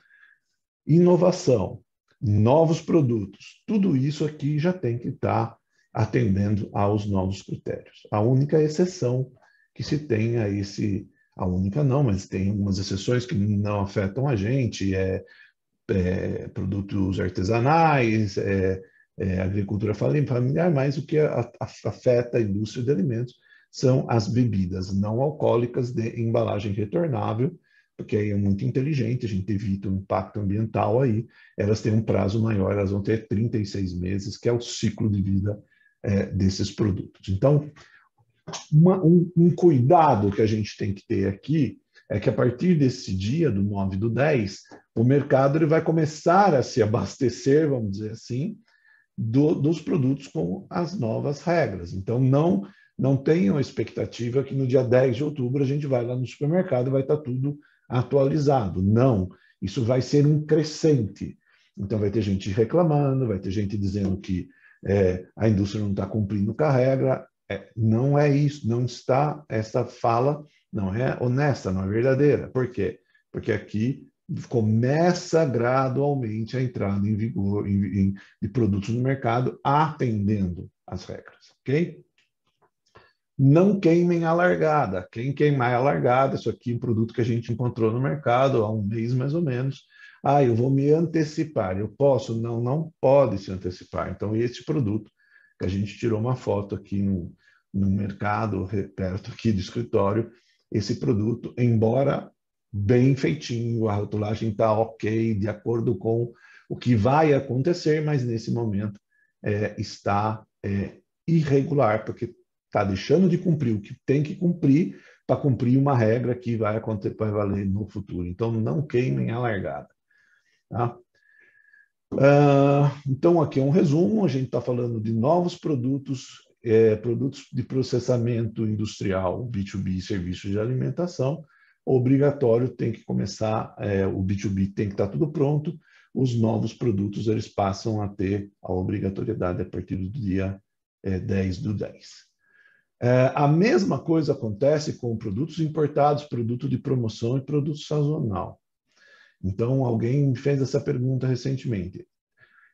inovação, novos produtos, tudo isso aqui já tem que estar atendendo aos novos critérios. A única exceção que se tem a a única não, mas tem algumas exceções que não afetam a gente, produtos artesanais, agricultura familiar, mas o que afeta a indústria de alimentos são as bebidas não alcoólicas de embalagem retornável, porque aí é muito inteligente, a gente evita o impacto ambiental aí, elas têm um prazo maior, elas vão ter 36 meses, que é o ciclo de vida desses produtos. Então, um cuidado que a gente tem que ter aqui é que a partir desse dia, do 9/10, o mercado ele vai começar a se abastecer, vamos dizer assim, dos produtos com as novas regras. Então, não tenham a expectativa que no dia 10 de outubro a gente vai lá no supermercado e vai estar tudo atualizado. Não, isso vai ser um crescente. Então, vai ter gente reclamando, vai ter gente dizendo que a indústria não está cumprindo com a regra. Não é isso, não está, essa fala não é honesta, não é verdadeira. Por quê? Porque aqui começa gradualmente a entrada em vigor de produtos no mercado atendendo às regras, ok? Não queimem a largada. Quem queimar a largada, isso aqui é um produto que a gente encontrou no mercado há um mês mais ou menos. Eu vou me antecipar. Eu posso? Não, não pode se antecipar. Então, esse produto, que a gente tirou uma foto aqui no mercado, perto aqui do escritório, esse produto, embora bem feitinho, a rotulagem está ok, de acordo com o que vai acontecer, mas nesse momento está irregular, porque está deixando de cumprir o que tem que cumprir para cumprir uma regra que vai valer no futuro. Então, não queimem a largada. Tá? Então, aqui é um resumo. A gente está falando de novos produtos, produtos de processamento industrial, B2B, serviços de alimentação. Obrigatório tem que começar, o B2B tem que estar tudo pronto. Os novos produtos eles passam a ter a obrigatoriedade a partir do dia 10/10. A mesma coisa acontece com produtos importados, produto de promoção e produto sazonal. Então, alguém me fez essa pergunta recentemente.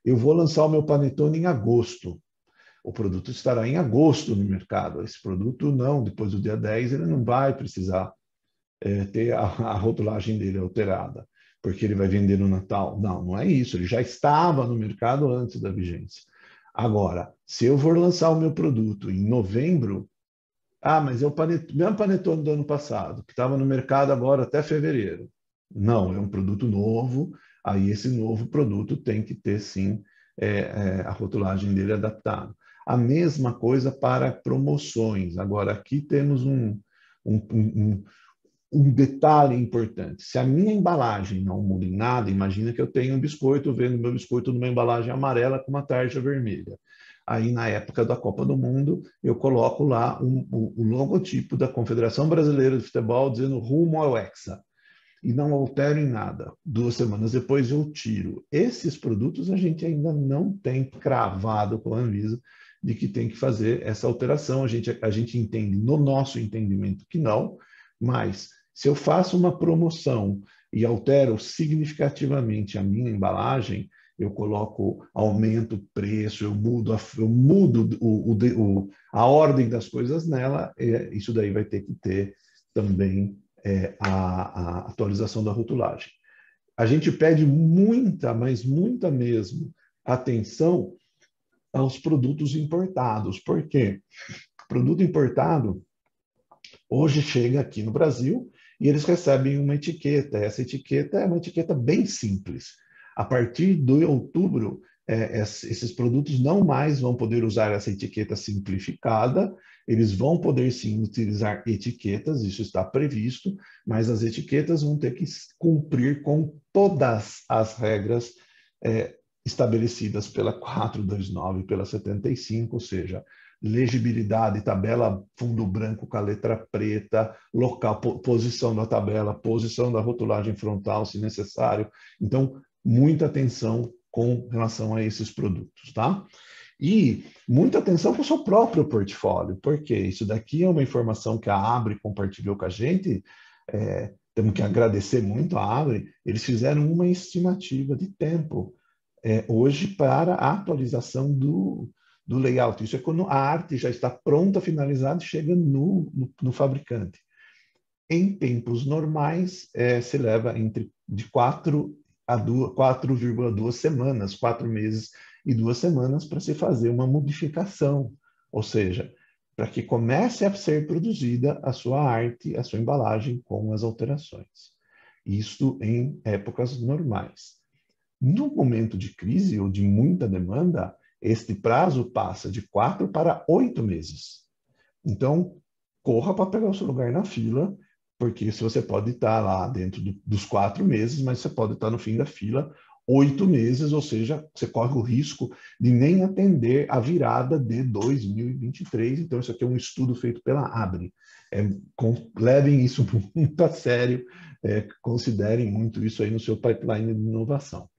Eu vou lançar o meu panetone em agosto. O produto estará em agosto no mercado. Esse produto não, depois do dia 10, ele não vai precisar ter a rotulagem dele alterada, porque ele vai vender no Natal. Não, não é isso. Ele já estava no mercado antes da vigência. Agora, se eu for lançar o meu produto em novembro, mas é o mesmo panetone do ano passado, que estava no mercado agora até fevereiro. Não, é um produto novo, aí esse novo produto tem que ter, sim, a rotulagem dele adaptada. A mesma coisa para promoções. Agora, aqui temos um detalhe importante. Se a minha embalagem não muda em nada, imagina que eu tenho um biscoito, vendo meu biscoito numa embalagem amarela com uma tarja vermelha. Aí, na época da Copa do Mundo, eu coloco lá o logotipo da Confederação Brasileira de Futebol dizendo rumo ao Hexa. E não altero em nada. 2 semanas depois eu tiro. Esses produtos a gente ainda não tem cravado com a Anvisa de que tem que fazer essa alteração. A gente entende, no nosso entendimento, que não, mas se eu faço uma promoção e altero significativamente a minha embalagem, eu coloco, aumento o preço, eu mudo a ordem das coisas nela, isso daí vai ter que ter também a atualização da rotulagem. A gente pede muita, mas muita mesmo, atenção aos produtos importados. Por quê? O produto importado hoje chega aqui no Brasil e eles recebem uma etiqueta. Essa etiqueta é uma etiqueta bem simples. A partir de outubro, esses produtos não mais vão poder usar essa etiqueta simplificada, eles vão poder sim utilizar etiquetas, isso está previsto, mas as etiquetas vão ter que cumprir com todas as regras estabelecidas pela 429 e pela 75, ou seja, legibilidade, tabela fundo branco com a letra preta, local, posição da tabela, posição da rotulagem frontal, se necessário. Então, muita atenção com relação a esses produtos, tá? E muita atenção com o seu próprio portfólio, porque isso daqui é uma informação que a Abre compartilhou com a gente, temos que agradecer muito a Abre, eles fizeram uma estimativa de tempo hoje para a atualização do layout. Isso é quando a arte já está pronta, finalizada e chega no fabricante. Em tempos normais, se leva de 4,2 semanas, 4 meses e 2 semanas para se fazer uma modificação, ou seja, para que comece a ser produzida a sua arte, a sua embalagem com as alterações. Isto em épocas normais. No momento de crise ou de muita demanda, este prazo passa de 4 para 8 meses. Então, corra para pegar o seu lugar na fila, porque se você pode estar lá dentro dos 4 meses, mas você pode estar no fim da fila 8 meses, ou seja, você corre o risco de nem atender a virada de 2023. Então, isso aqui é um estudo feito pela Abre. Levem isso muito a sério, considerem muito isso aí no seu pipeline de inovação.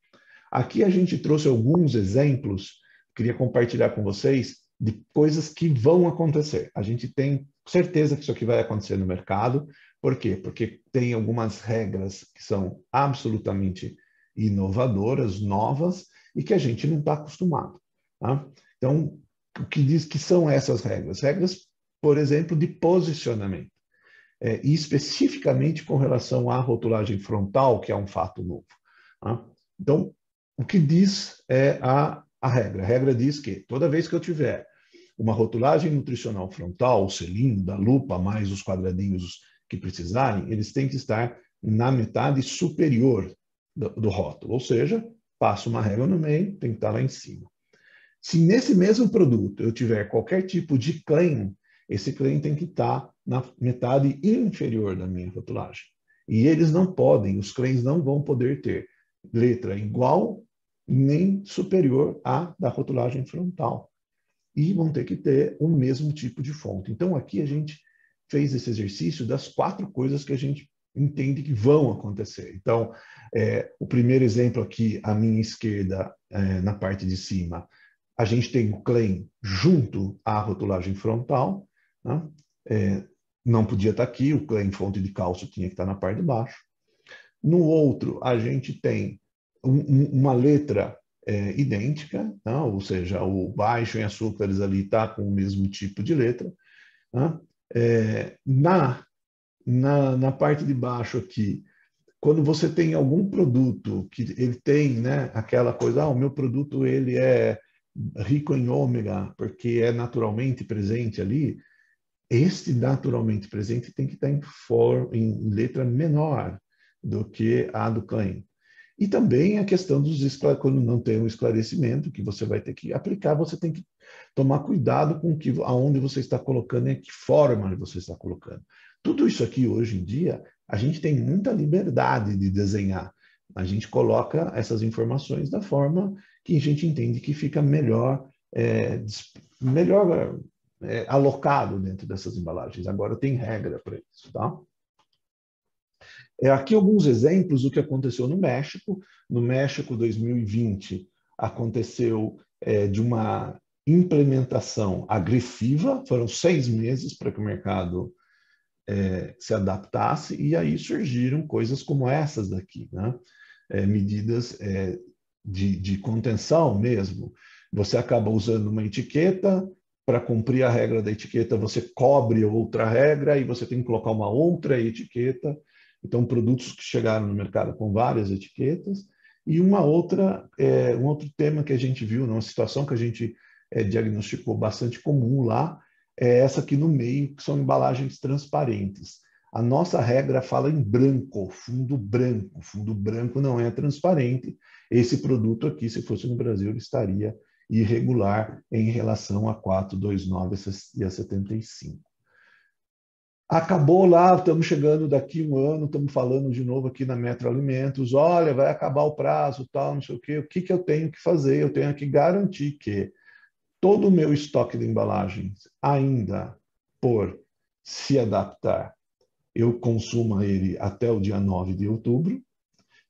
Aqui a gente trouxe alguns exemplos, queria compartilhar com vocês, de coisas que vão acontecer. A gente tem certeza que isso aqui vai acontecer no mercado. Por quê? Porque tem algumas regras que são absolutamente inovadoras, novas, e que a gente não está acostumado. Tá? Então, o que diz que são essas regras? Regras, por exemplo, de posicionamento. E especificamente com relação à rotulagem frontal, que é um fato novo. Tá? Então, o que diz a regra? A regra diz que toda vez que eu tiver uma rotulagem nutricional frontal, o selinho da lupa, mais os quadradinhos que precisarem, eles têm que estar na metade superior do rótulo, ou seja, passo uma régua no meio, tem que estar lá em cima. Se nesse mesmo produto eu tiver qualquer tipo de claim, esse claim tem que estar na metade inferior da minha rotulagem. E eles não podem, os claims não vão poder ter letra igual nem superior à da rotulagem frontal. E vão ter que ter o mesmo tipo de fonte. Então, aqui a gente fez esse exercício das 4 coisas que a gente entende que vão acontecer. Então, o primeiro exemplo aqui, à minha esquerda, na parte de cima, A gente tem o claim junto à rotulagem frontal, né? Não podia estar aqui, o claim fonte de cálcio tinha que estar na parte de baixo. No outro, a gente tem uma letra idêntica, né? Ou seja, o baixo em açúcares ali está com o mesmo tipo de letra. Né? Na parte de baixo aqui, quando você tem algum produto que ele tem, né, aquela coisa, o meu produto ele é rico em ômega, porque é naturalmente presente ali, este naturalmente presente tem que estar em letra menor do que a do claim. E também a questão dos quando não tem um esclarecimento que você vai ter que aplicar, você tem que tomar cuidado com aonde você está colocando e que forma você está colocando. Tudo isso aqui hoje em dia, a gente tem muita liberdade de desenhar. A gente coloca essas informações da forma que a gente entende que fica melhor alocado dentro dessas embalagens. Agora tem regra para isso, tá? Aqui alguns exemplos do que aconteceu no México. No México, 2020, aconteceu de uma implementação agressiva, foram 6 meses para que o mercado se adaptasse, e aí surgiram coisas como essas daqui, né? Medidas de contenção mesmo. Você acaba usando uma etiqueta, para cumprir a regra da etiqueta, você cobre outra regra e você tem que colocar uma outra etiqueta. Então, produtos que chegaram no mercado com várias etiquetas. E um outro tema que a gente viu, uma situação que a gente diagnosticou bastante comum lá, é essa aqui no meio, que são embalagens transparentes. A nossa regra fala em branco, fundo branco. Fundo branco não é transparente. Esse produto aqui, se fosse no Brasil, ele estaria irregular em relação a 429 e a 75. Acabou lá, estamos chegando daqui um ano, estamos falando de novo aqui na Metro Alimentos, olha, vai acabar o prazo, tal, não sei o quê. O que eu tenho que fazer? Eu tenho que garantir que todo o meu estoque de embalagens, ainda por se adaptar, eu consuma ele até o dia 9 de outubro,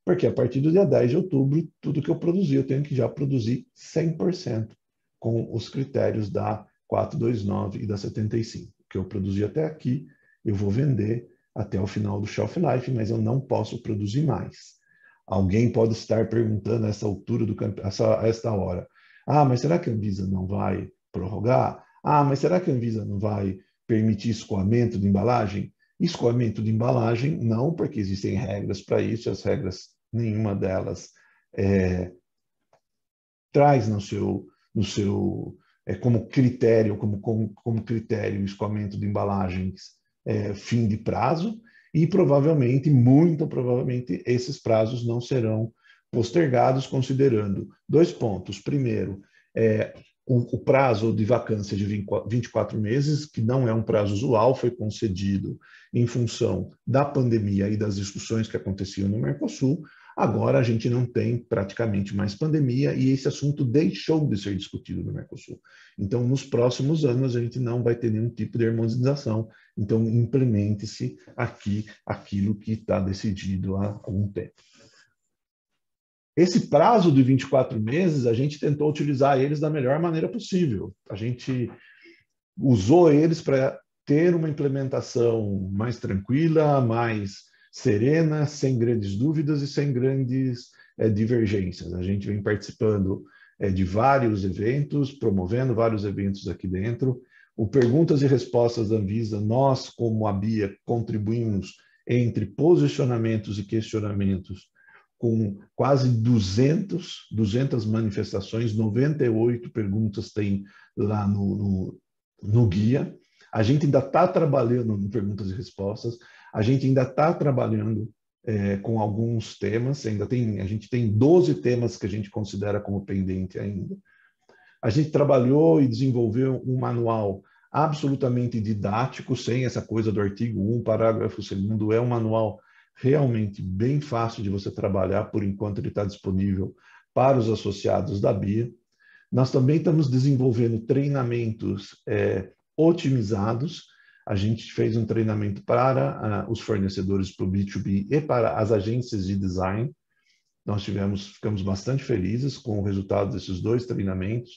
porque a partir do dia 10 de outubro, tudo que eu produzir, eu tenho que já produzir 100% com os critérios da 429 e da 75. O que eu produzi até aqui, eu vou vender até o final do shelf life, mas eu não posso produzir mais. Alguém pode estar perguntando a essa altura a esta hora, mas será que a Anvisa não vai prorrogar? Mas será que a Anvisa não vai permitir escoamento de embalagem? Escoamento de embalagem, não, porque existem regras para isso, as regras, nenhuma delas traz como critério, como critério o escoamento de embalagens fim de prazo, e provavelmente, muito provavelmente, esses prazos não serão postergados, considerando 2 pontos. Primeiro, o prazo de vacância de 24 meses, que não é um prazo usual, foi concedido em função da pandemia e das discussões que aconteciam no Mercosul. Agora a gente não tem praticamente mais pandemia e esse assunto deixou de ser discutido no Mercosul. Então, nos próximos anos, a gente não vai ter nenhum tipo de harmonização. Então, implemente-se aqui aquilo que está decidido há algum tempo. Esse prazo de 24 meses, a gente tentou utilizar eles da melhor maneira possível. A gente usou eles para ter uma implementação mais tranquila, mais serena, sem grandes dúvidas e sem grandes divergências. A gente vem participando de vários eventos, promovendo vários eventos aqui dentro. O Perguntas e Respostas da Anvisa, nós, como a BIA, contribuímos entre posicionamentos e questionamentos com quase 200 manifestações, 98 perguntas tem lá no guia. A gente ainda está trabalhando no Perguntas e Respostas, a gente ainda está trabalhando com alguns temas, a gente tem 12 temas que a gente considera como pendente ainda. A gente trabalhou e desenvolveu um manual absolutamente didático, sem essa coisa do artigo 1, parágrafo 2º, é um manual realmente bem fácil de você trabalhar, por enquanto ele está disponível para os associados da BIA. Nós também estamos desenvolvendo treinamentos otimizados. A gente fez um treinamento para os fornecedores para o B2B e para as agências de design. Nós ficamos bastante felizes com o resultado desses 2 treinamentos.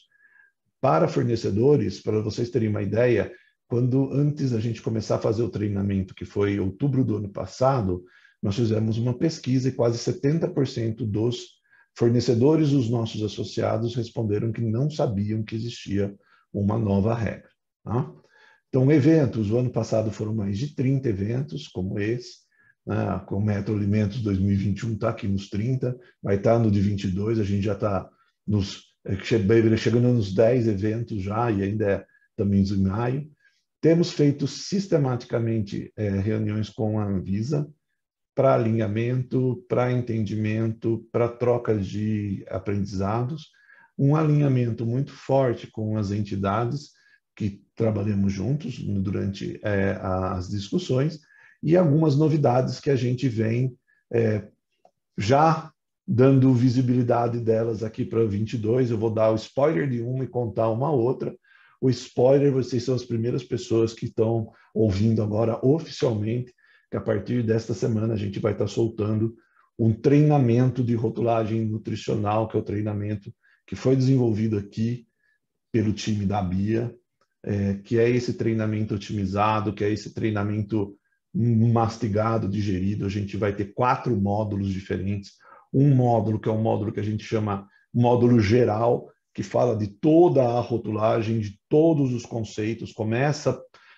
Para fornecedores, para vocês terem uma ideia, quando antes a gente começar a fazer o treinamento, que foi em outubro do ano passado, nós fizemos uma pesquisa e quase 70% dos fornecedores, os nossos associados, responderam que não sabiam que existia uma nova regra. Tá? Então, eventos, o ano passado foram mais de 30 eventos como esse, né? Com o Metro Alimentos 2021 está aqui nos 30, vai estar no de 22, a gente já está chegando nos 10 eventos já, e ainda estamos em maio. Temos feito sistematicamente reuniões com a Anvisa para alinhamento, para entendimento, para troca de aprendizados, um alinhamento muito forte com as entidades que trabalhamos juntos durante as discussões, e algumas novidades que a gente vem já dando visibilidade delas aqui para 22. Eu vou dar o spoiler de uma e contar uma outra. O spoiler, vocês são as primeiras pessoas que estão ouvindo agora oficialmente, que a partir desta semana a gente vai estar soltando um treinamento de rotulagem nutricional, que é o treinamento que foi desenvolvido aqui pelo time da Bia, que é esse treinamento otimizado, que é esse treinamento mastigado, digerido. A gente vai ter 4 módulos diferentes. Um módulo que é um módulo que a gente chama módulo geral, que fala de toda a rotulagem, de todos os conceitos,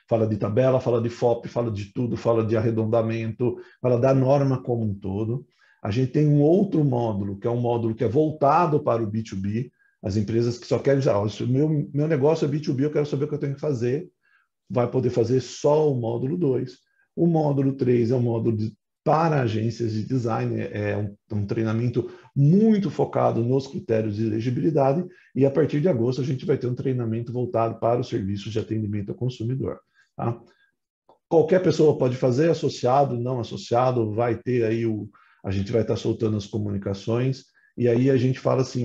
fala de tabela, fala de FOP, fala de tudo, fala de arredondamento, fala da norma como um todo. A gente tem um outro módulo, que é um módulo que é voltado para o B2B, as empresas que só querem dizer, meu negócio é B2B, eu quero saber o que eu tenho que fazer, vai poder fazer só o módulo 2. O módulo 3 é um módulo para agências de design, é um treinamento muito focado nos critérios de elegibilidade, e a partir de agosto a gente vai ter um treinamento voltado para os serviços de atendimento ao consumidor. Tá? Qualquer pessoa pode fazer, associado, não associado, vai ter aí a gente vai estar soltando as comunicações, e aí a gente fala assim,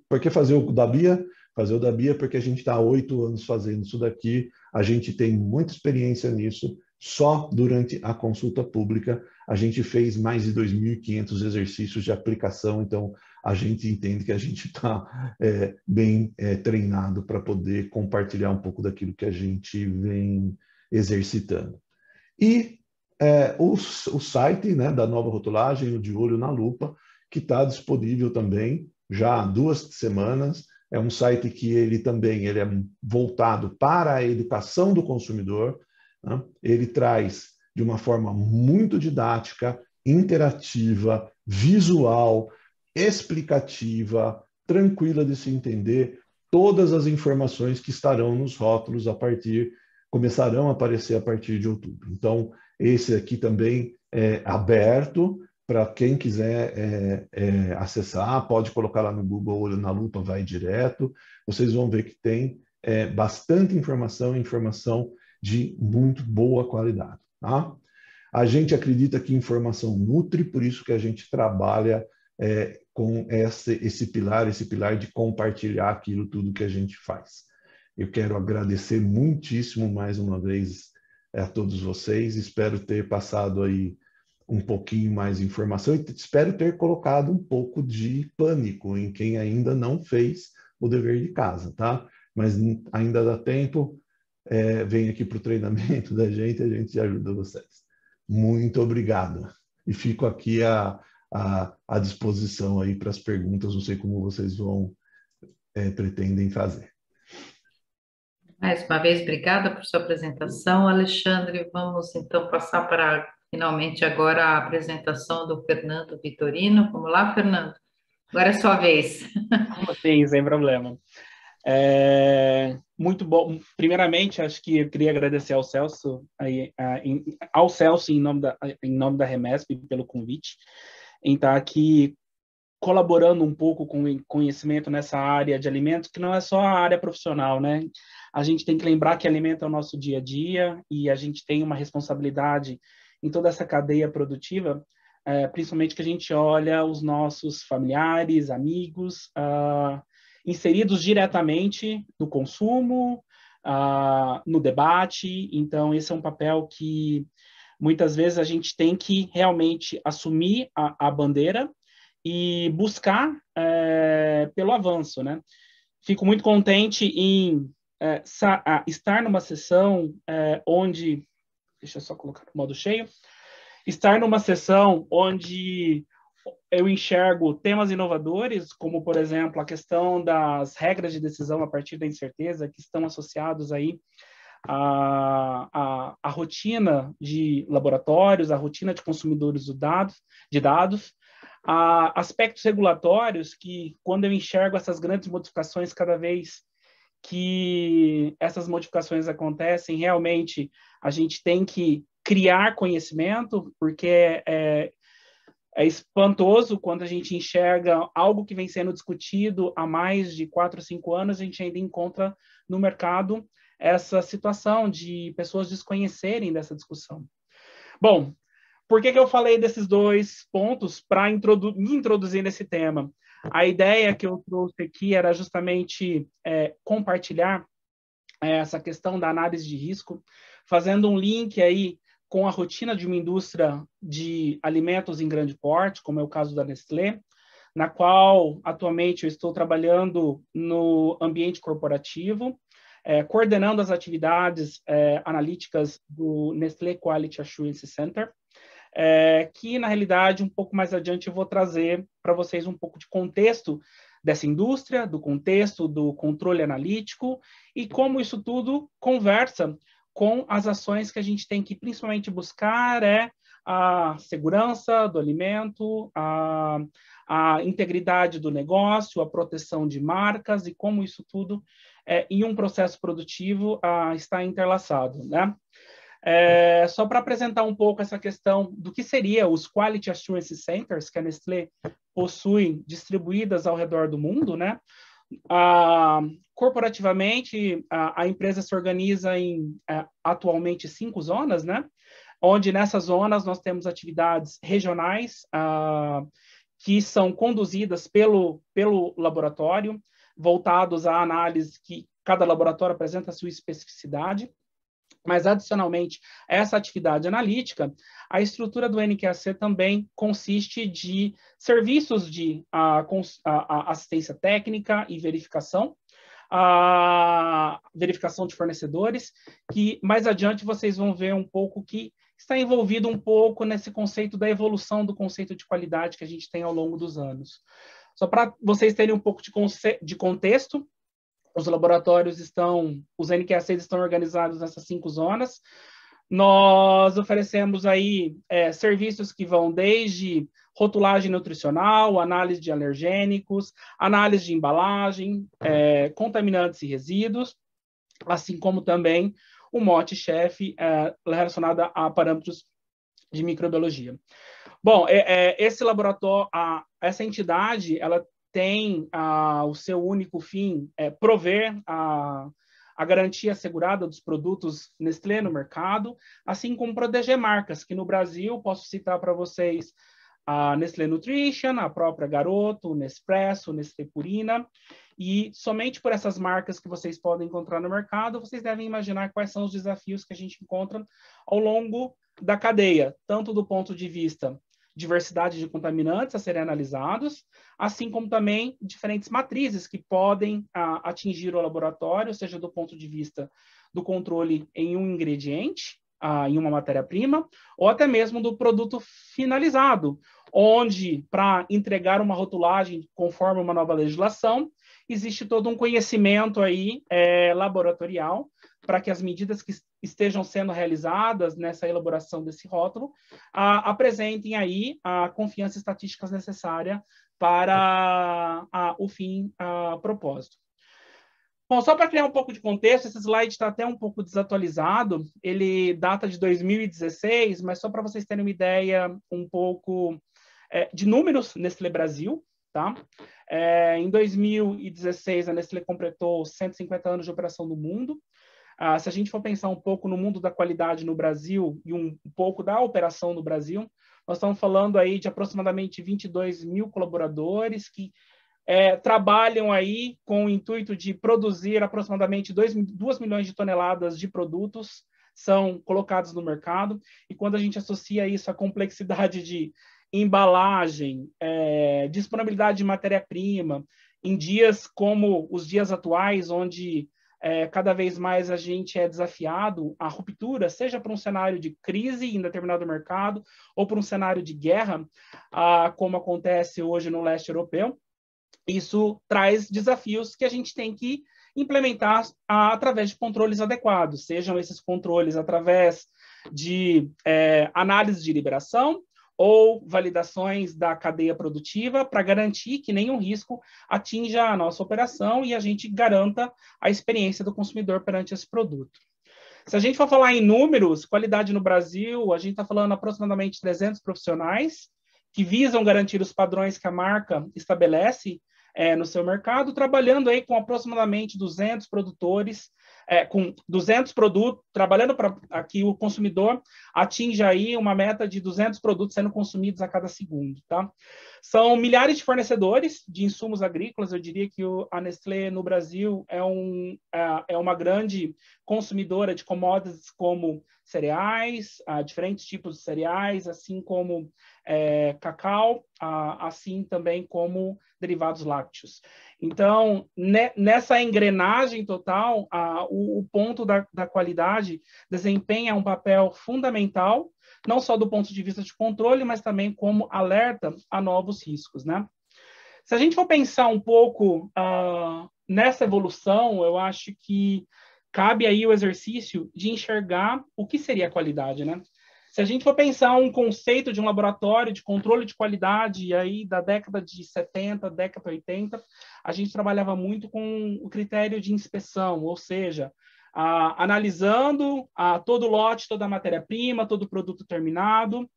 por que fazer o da Bia? Fazer o da Bia porque a gente está há 8 anos fazendo isso daqui, a gente tem muita experiência nisso. Só durante a consulta pública a gente fez mais de 2.500 exercícios de aplicação, então a gente entende que a gente está bem treinado para poder compartilhar um pouco daquilo que a gente vem exercitando. E o site, né, da nova rotulagem, o De Olho na Lupa, que está disponível também já há 2 semanas. É um site que ele é voltado para a educação do consumidor. Né? Ele traz de uma forma muito didática, interativa, visual, explicativa, tranquila de se entender, todas as informações que estarão nos rótulos começarão a aparecer a partir de outubro. Então, esse aqui também é aberto para quem quiser acessar, pode colocar lá no Google Olho na Lupa, vai direto. Vocês vão ver que tem bastante informação de muito boa qualidade. Tá? A gente acredita que informação nutre, por isso que a gente trabalha com esse pilar de compartilhar aquilo tudo que a gente faz. Eu quero agradecer muitíssimo mais uma vez a todos vocês, espero ter passado aí um pouquinho mais de informação e espero ter colocado um pouco de pânico em quem ainda não fez o dever de casa, tá? Mas ainda dá tempo, vem aqui para o treinamento da gente, a gente ajuda vocês. Muito obrigado. E fico aqui à disposição aí para as perguntas, não sei como vocês pretendem fazer. Mais uma vez, obrigada por sua apresentação, Alexandre. Vamos então passar para, finalmente, agora a apresentação do Fernando Vitorino. Vamos lá, Fernando? Agora é sua vez. Sim, sem problema. Muito bom. Primeiramente, acho que eu queria agradecer ao Celso, em nome da Remesp, pelo convite, em estar aqui colaborando um pouco com o conhecimento nessa área de alimentos, que não é só a área profissional, né? A gente tem que lembrar que alimento é o nosso dia a dia e a gente tem uma responsabilidade em toda essa cadeia produtiva, principalmente que a gente olha os nossos familiares, amigos, inseridos diretamente no consumo, no debate. Então, esse é um papel que muitas vezes a gente tem que realmente assumir a bandeira e buscar pelo avanço, né? Fico muito contente em estar numa sessão onde... Deixa eu só colocar no modo cheio. Estar numa sessão onde eu enxergo temas inovadores, como, por exemplo, a questão das regras de decisão a partir da incerteza, que estão associados aí à rotina de laboratórios, à rotina de consumidores de dados, a aspectos regulatórios que, quando eu enxergo essas grandes modificações, cada vez que essas modificações acontecem, realmente a gente tem que criar conhecimento, porque é espantoso quando a gente enxerga algo que vem sendo discutido há mais de 4 ou 5 anos, a gente ainda encontra no mercado essa situação de pessoas desconhecerem dessa discussão. Bom, por que eu falei desses 2 pontos para me introduzir nesse tema? A ideia que eu trouxe aqui era justamente compartilhar essa questão da análise de risco, fazendo um link aí com a rotina de uma indústria de alimentos em grande porte, como é o caso da Nestlé, na qual atualmente eu estou trabalhando no ambiente corporativo, coordenando as atividades analíticas do Nestlé Quality Assurance Center, que, na realidade, um pouco mais adiante eu vou trazer para vocês um pouco de contexto dessa indústria, do contexto do controle analítico e como isso tudo conversa com as ações que a gente tem que principalmente buscar a segurança do alimento, a integridade do negócio, a proteção de marcas e como isso tudo, em um processo produtivo, está interlaçado, né? Só para apresentar um pouco essa questão do que seria os Quality Assurance Centers que a Nestlé possui distribuídas ao redor do mundo, né? Corporativamente, a empresa se organiza em atualmente 5 zonas, né? Onde nessas zonas nós temos atividades regionais que são conduzidas pelo laboratório, voltados à análise que cada laboratório apresenta a sua especificidade. Mas, adicionalmente a essa atividade analítica, a estrutura do NQAC também consiste de serviços de assistência técnica e verificação, verificação de fornecedores, que mais adiante vocês vão ver um pouco que está envolvido um pouco nesse conceito da evolução do conceito de qualidade que a gente tem ao longo dos anos. Só para vocês terem um pouco de contexto, os laboratórios os NQACs estão organizados nessas 5 zonas. Nós oferecemos aí serviços que vão desde rotulagem nutricional, análise de alergênicos, análise de embalagem, contaminantes e resíduos, assim como também o mote-chefe relacionado a parâmetros de microbiologia. Bom, esse laboratório, essa entidade, ela tem o seu único fim prover a garantia assegurada dos produtos Nestlé no mercado, assim como proteger marcas, que no Brasil, posso citar para vocês a Nestlé Nutrition, a própria Garoto, o Nespresso, o Nestlé Purina, e somente por essas marcas que vocês podem encontrar no mercado, vocês devem imaginar quais são os desafios que a gente encontra ao longo da cadeia, tanto do ponto de vista diversidade de contaminantes a serem analisados, assim como também diferentes matrizes que podem atingir o laboratório, seja do ponto de vista do controle em um ingrediente, em uma matéria-prima, ou até mesmo do produto finalizado, onde, para entregar uma rotulagem conforme uma nova legislação, existe todo um conhecimento aí laboratorial para que as medidas que estejam sendo realizadas nessa elaboração desse rótulo apresentem aí a confiança estatística necessária para o fim propósito. Bom, só para criar um pouco de contexto, esse slide está até um pouco desatualizado, ele data de 2016, mas só para vocês terem uma ideia um pouco de números Nestlé Brasil, tá? Em 2016, a Nestlé completou 150 anos de operação no mundo. Se a gente for pensar um pouco no mundo da qualidade no Brasil e um pouco da operação no Brasil, nós estamos falando aí de aproximadamente 22 mil colaboradores que trabalham aí com o intuito de produzir aproximadamente 2 milhões de toneladas de produtos são colocados no mercado. E quando a gente associa isso à complexidade de embalagem, disponibilidade de matéria-prima em dias como os dias atuais, onde cada vez mais a gente é desafiado à ruptura, seja para um cenário de crise em determinado mercado ou para um cenário de guerra, como acontece hoje no leste europeu. Isso traz desafios que a gente tem que implementar através de controles adequados, sejam esses controles através de análise de liberação ou validações da cadeia produtiva para garantir que nenhum risco atinja a nossa operação e a gente garanta a experiência do consumidor perante esse produto. Se a gente for falar em números, qualidade no Brasil, a gente está falando aproximadamente 300 profissionais que visam garantir os padrões que a marca estabelece no seu mercado, trabalhando aí com aproximadamente 200 produtores, com 200 produtos, trabalhando para que o consumidor atinja aí uma meta de 200 produtos sendo consumidos a cada segundo, tá? São milhares de fornecedores de insumos agrícolas. Eu diria que a Nestlé no Brasil é uma grande consumidora de commodities como cereais, diferentes tipos de cereais, assim como cacau, assim também como derivados lácteos. Então, nessa engrenagem total, o ponto da qualidade desempenha um papel fundamental, não só do ponto de vista de controle, mas também como alerta a novos riscos, né? Se a gente for pensar um pouco nessa evolução, eu acho que cabe aí o exercício de enxergar o que seria a qualidade, né? Se a gente for pensar um conceito de um laboratório de controle de qualidade aí da década de 70, década de 80, a gente trabalhava muito com o critério de inspeção, ou seja, analisando todo o lote, toda a matéria-prima, todo o produto terminado,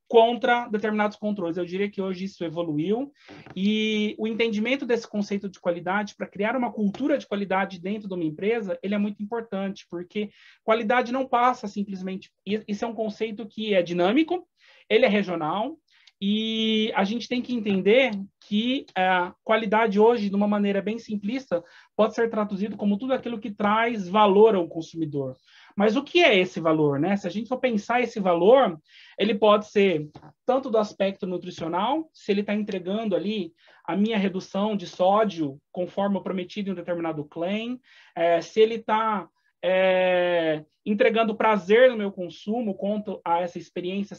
contra determinados controles. Eu diria que hoje isso evoluiu e o entendimento desse conceito de qualidade para criar uma cultura de qualidade dentro de uma empresa, ele é muito importante, porque qualidade não passa simplesmente... Isso é um conceito que é dinâmico, ele é regional, e a gente tem que entender que a qualidade hoje, de uma maneira bem simplista, pode ser traduzido como tudo aquilo que traz valor ao consumidor. Mas o que é esse valor, né? Se a gente for pensar esse valor, ele pode ser tanto do aspecto nutricional, se ele está entregando ali a minha redução de sódio conforme o prometido em um determinado claim, se ele está entregando prazer no meu consumo quanto a essa experiência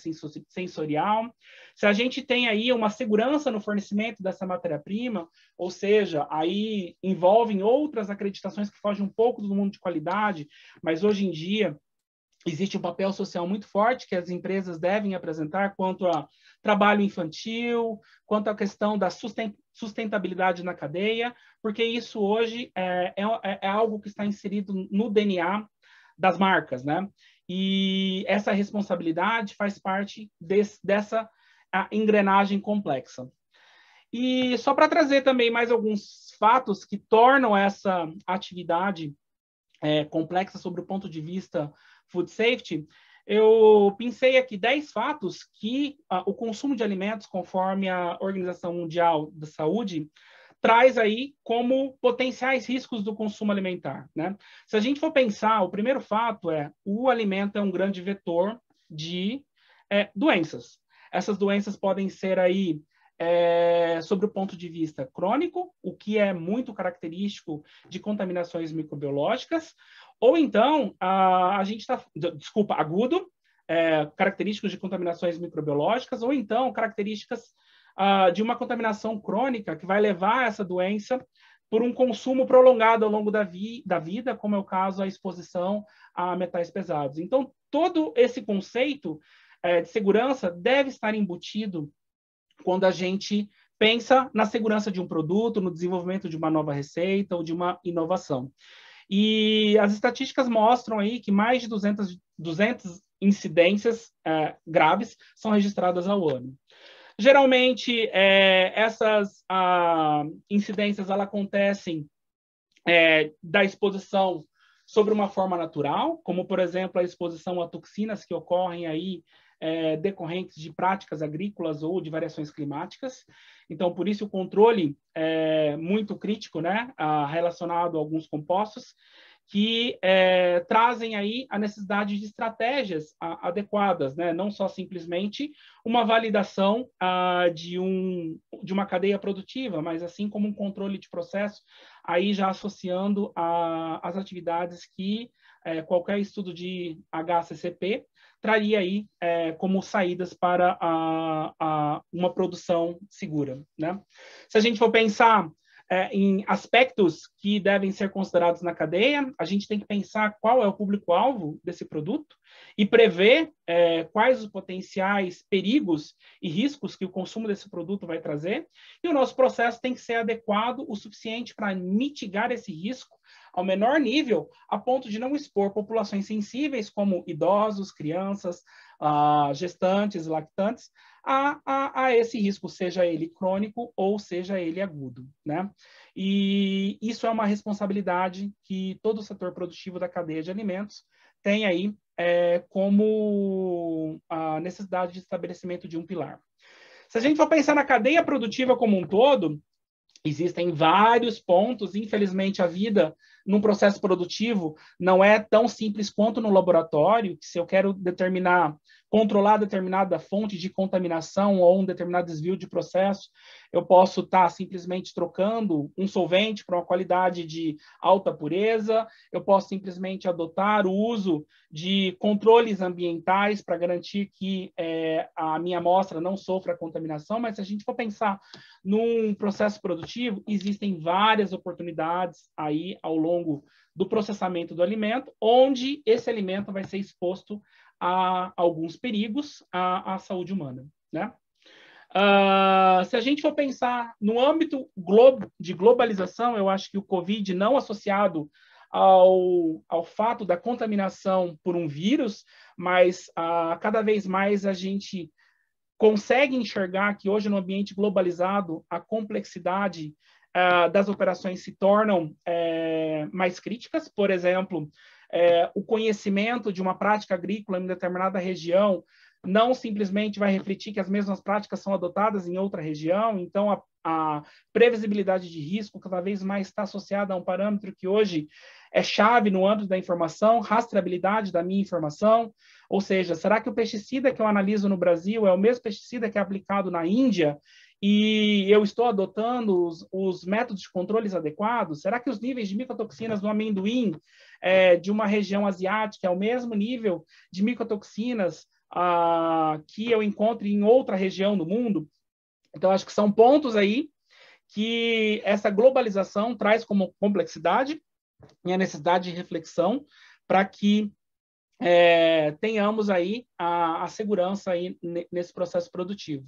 sensorial. Se a gente tem aí uma segurança no fornecimento dessa matéria-prima, ou seja, aí envolvem outras acreditações que fogem um pouco do mundo de qualidade, mas hoje em dia existe um papel social muito forte que as empresas devem apresentar quanto a trabalho infantil, quanto à questão da sustentabilidade na cadeia, porque isso hoje é algo que está inserido no DNA das marcas, né? E essa responsabilidade faz parte dessa engrenagem complexa. E só para trazer também mais alguns fatos que tornam essa atividade complexa sobre o ponto de vista food safety, eu pensei aqui 10 fatos que o consumo de alimentos, conforme a Organização Mundial da Saúde, traz aí como potenciais riscos do consumo alimentar, né? Se a gente for pensar, o primeiro fato o alimento é um grande vetor de doenças. Essas doenças podem ser aí sobre o ponto de vista crônico, o que é muito característico de contaminações microbiológicas, ou então, agudo, característicos de contaminações microbiológicas, ou então características de uma contaminação crônica que vai levar essa doença por um consumo prolongado ao longo da vida, como é o caso a exposição a metais pesados. Então, todo esse conceito de segurança deve estar embutido quando a gente pensa na segurança de um produto, no desenvolvimento de uma nova receita ou de uma inovação. E as estatísticas mostram aí que mais de 200 incidências graves são registradas ao ano. Geralmente, essas incidências elas acontecem da exposição sobre uma forma natural, como, por exemplo, a exposição a toxinas que ocorrem aí decorrentes de práticas agrícolas ou de variações climáticas. Então, por isso, o controle é muito crítico, né, relacionado a alguns compostos. que trazem aí a necessidade de estratégias adequadas, né? Não só simplesmente uma validação de uma cadeia produtiva, mas assim como um controle de processo, aí já associando as atividades que qualquer estudo de HACCP traria aí como saídas para uma produção segura, né? Se a gente for pensar em aspectos que devem ser considerados na cadeia, a gente tem que pensar qual é o público-alvo desse produto e prever quais os potenciais perigos e riscos que o consumo desse produto vai trazer, e o nosso processo tem que ser adequado o suficiente para mitigar esse risco ao menor nível, a ponto de não expor populações sensíveis, como idosos, crianças, gestantes, lactantes, a esse risco, seja ele crônico ou seja ele agudo, né? E isso é uma responsabilidade que todo o setor produtivo da cadeia de alimentos tem aí como a necessidade de estabelecimento de um pilar. Se a gente for pensar na cadeia produtiva como um todo, existem vários pontos. Infelizmente, a vida num processo produtivo não é tão simples quanto no laboratório, que se eu quero controlar determinada fonte de contaminação ou um determinado desvio de processo, eu posso estar simplesmente trocando um solvente para uma qualidade de alta pureza, eu posso simplesmente adotar o uso de controles ambientais para garantir que a minha amostra não sofra contaminação, mas se a gente for pensar num processo produtivo, existem várias oportunidades aí ao longo do processamento do alimento, onde esse alimento vai ser exposto a alguns perigos à saúde humana, né? Se a gente for pensar no âmbito de globalização, eu acho que o Covid, não associado ao fato da contaminação por um vírus, mas cada vez mais a gente consegue enxergar que hoje, no ambiente globalizado, a complexidade das operações se tornam mais críticas. Por exemplo, o conhecimento de uma prática agrícola em determinada região não simplesmente vai refletir que as mesmas práticas são adotadas em outra região. Então, a previsibilidade de risco cada vez mais está associada a um parâmetro que hoje é chave no âmbito da informação, rastreabilidade da minha informação. Ou seja, será que o pesticida que eu analiso no Brasil é o mesmo pesticida que é aplicado na Índia e eu estou adotando os métodos de controles adequados? Será que os níveis de micotoxinas no amendoim de uma região asiática é o mesmo nível de micotoxinas que eu encontro em outra região do mundo? Então, acho que são pontos aí que essa globalização traz como complexidade e a necessidade de reflexão para que tenhamos aí a segurança aí nesse processo produtivo.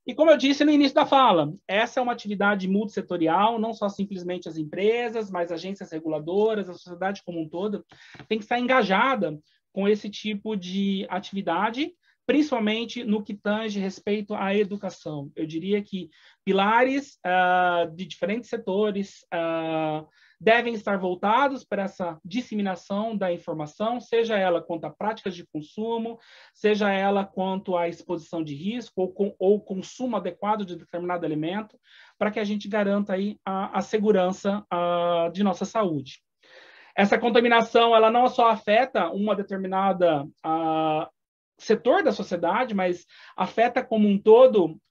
E como eu disse no início da fala, essa é uma atividade multissetorial, não só simplesmente as empresas, mas agências reguladoras, a sociedade como um todo, tem que estar engajada com esse tipo de atividade, principalmente no que tange respeito à educação. Eu diria que pilares de diferentes setores devem estar voltados para essa disseminação da informação, seja ela quanto a práticas de consumo, seja ela quanto à exposição de risco ou consumo adequado de determinado alimento, para que a gente garanta aí a segurança de nossa saúde. Essa contaminação, ela não só afeta uma determinada setor da sociedade, mas afeta como um todo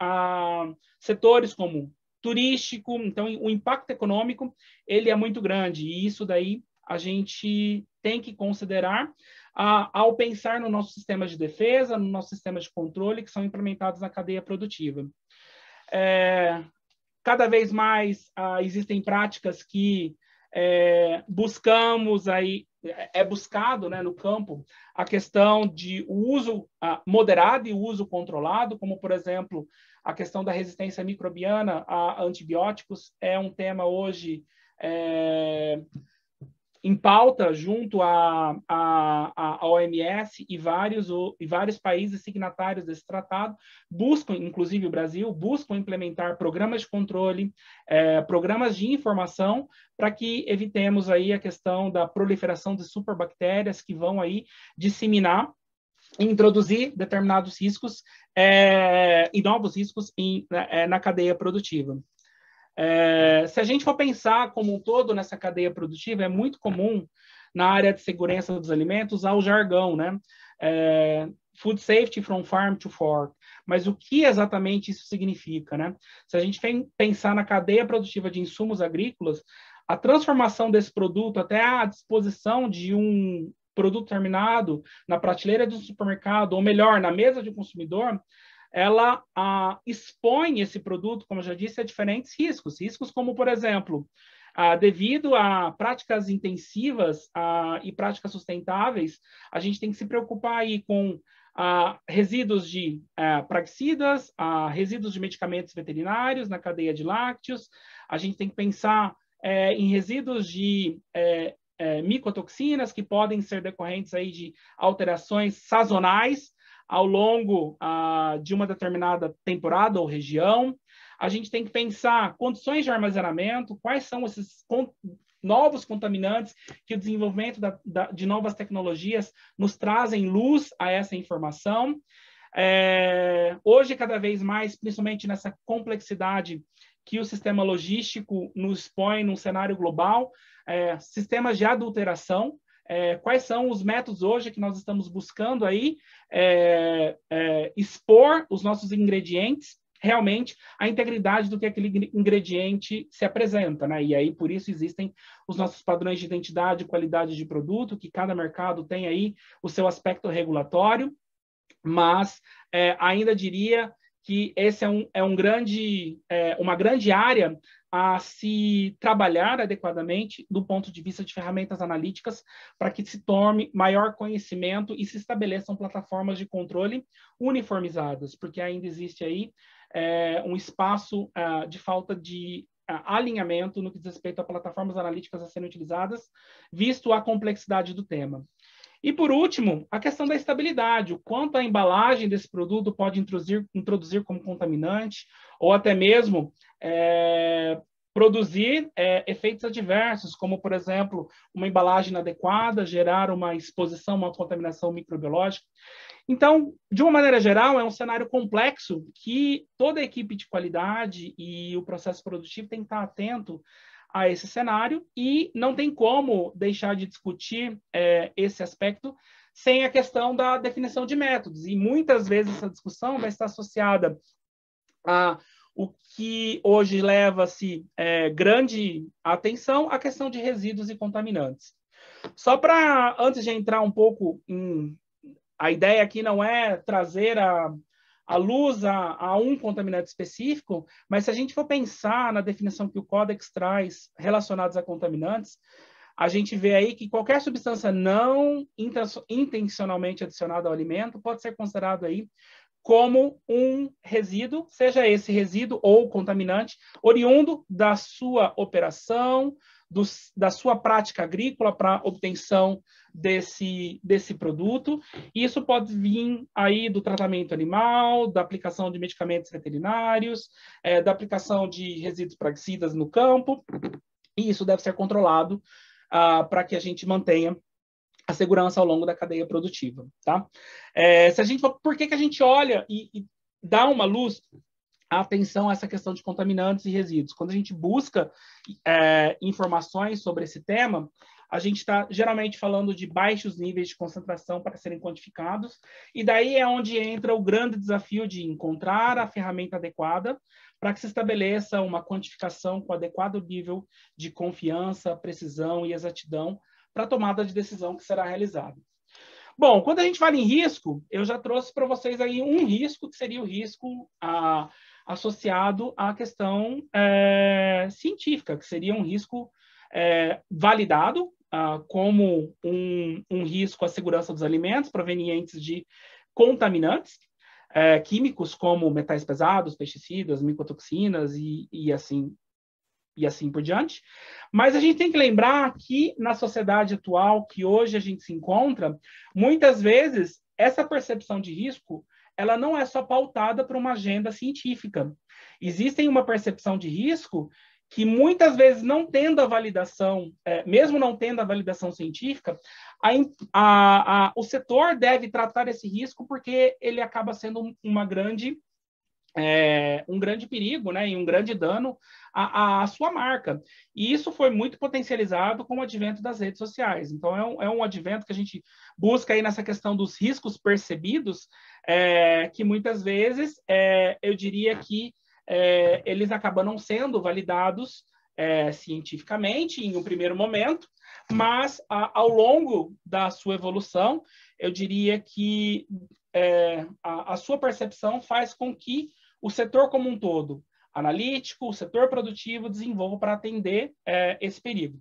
setores como turístico. Então, o impacto econômico, ele é muito grande, e isso daí a gente tem que considerar ao pensar no nosso sistema de defesa, no nosso sistema de controle, que são implementados na cadeia produtiva. Cada vez mais existem práticas que buscamos aí, buscado, né, no campo a questão de o uso moderado e o uso controlado, como, por exemplo, a questão da resistência microbiana a antibióticos é um tema hoje em pauta junto à OMS e vários países signatários desse tratado buscam, inclusive o Brasil, buscam implementar programas de controle, programas de informação para que evitemos aí a questão da proliferação de superbactérias que vão aí disseminar e introduzir determinados riscos e novos riscos na cadeia produtiva. Se a gente for pensar como um todo nessa cadeia produtiva, é muito comum na área de segurança dos alimentos usar o jargão, né? Food safety from farm to fork. Mas o que exatamente isso significa, né? Se a gente pensar na cadeia produtiva de insumos agrícolas, a transformação desse produto até a disposição de um produto terminado na prateleira de um supermercado, ou melhor, na mesa de um consumidor, ela expõe esse produto, como eu já disse, a diferentes riscos. Riscos como, por exemplo, devido a práticas intensivas e práticas sustentáveis, a gente tem que se preocupar aí com resíduos de praguicidas, resíduos de medicamentos veterinários na cadeia de lácteos. A gente tem que pensar em resíduos de micotoxinas que podem ser decorrentes aí de alterações sazonais ao longo de uma determinada temporada ou região. A gente tem que pensar condições de armazenamento, quais são esses novos contaminantes que o desenvolvimento de novas tecnologias nos trazem luz a essa informação. Hoje, cada vez mais, principalmente nessa complexidade que o sistema logístico nos põe num cenário global, sistemas de adulteração, quais são os métodos hoje que nós estamos buscando aí expor os nossos ingredientes, realmente a integridade do que aquele ingrediente se apresenta, né? E aí, por isso, existem os nossos padrões de identidade e qualidade de produto, que cada mercado tem aí o seu aspecto regulatório, mas ainda diria que esse uma grande área a se trabalhar adequadamente do ponto de vista de ferramentas analíticas para que se tome maior conhecimento e se estabeleçam plataformas de controle uniformizadas, porque ainda existe aí um espaço de falta de alinhamento no que diz respeito a plataformas analíticas a serem utilizadas, visto a complexidade do tema. E, por último, a questão da estabilidade, o quanto a embalagem desse produto pode introduzir como contaminante, ou até mesmo produzir efeitos adversos, como, por exemplo, uma embalagem inadequada, gerar uma exposição, uma contaminação microbiológica. Então, de uma maneira geral, é um cenário complexo que toda a equipe de qualidade e o processo produtivo tem que estar atento a esse cenário, e não tem como deixar de discutir esse aspecto sem a questão da definição de métodos. E muitas vezes essa discussão vai estar associada a o que hoje leva-se grande atenção, a questão de resíduos e contaminantes. Só para, antes de entrar um pouco em... A ideia aqui não é trazer a luz a um contaminante específico, mas se a gente for pensar na definição que o Códex traz relacionados a contaminantes, a gente vê aí que qualquer substância não intencionalmente adicionada ao alimento pode ser considerado aí como um resíduo, seja esse resíduo ou contaminante, oriundo da sua operação, da sua prática agrícola para obtenção desse produto. E isso pode vir aí do tratamento animal, da aplicação de medicamentos veterinários, da aplicação de resíduos praguicidas no campo, e isso deve ser controlado para que a gente mantenha a segurança ao longo da cadeia produtiva, tá? Se a gente for, por que a gente olha e dá uma luz a atenção a essa questão de contaminantes e resíduos? Quando a gente busca informações sobre esse tema, a gente está geralmente falando de baixos níveis de concentração para serem quantificados, e daí é onde entra o grande desafio de encontrar a ferramenta adequada para que se estabeleça uma quantificação com adequado nível de confiança, precisão e exatidão para a tomada de decisão que será realizada. Bom, quando a gente fala em risco, eu já trouxe para vocês aí um risco, que seria o risco associado à questão científica, que seria um risco validado como um risco à segurança dos alimentos provenientes de contaminantes químicos, como metais pesados, pesticidas, micotoxinas e assim por diante. Mas a gente tem que lembrar que na sociedade atual, que hoje a gente se encontra, muitas vezes essa percepção de risco, ela não é só pautada por uma agenda científica. Existe uma percepção de risco que muitas vezes, não tendo a validação, mesmo não tendo a validação científica, o setor deve tratar esse risco porque ele acaba sendo uma grande um grande perigo, né, e um grande dano à sua marca. E isso foi muito potencializado com o advento das redes sociais. Então, é um advento que a gente busca aí nessa questão dos riscos percebidos, que muitas vezes, eu diria que eles acabam não sendo validados cientificamente em um primeiro momento, mas ao longo da sua evolução, eu diria que a sua percepção faz com que o setor como um todo, analítico, o setor produtivo, desenvolva para atender esse perigo.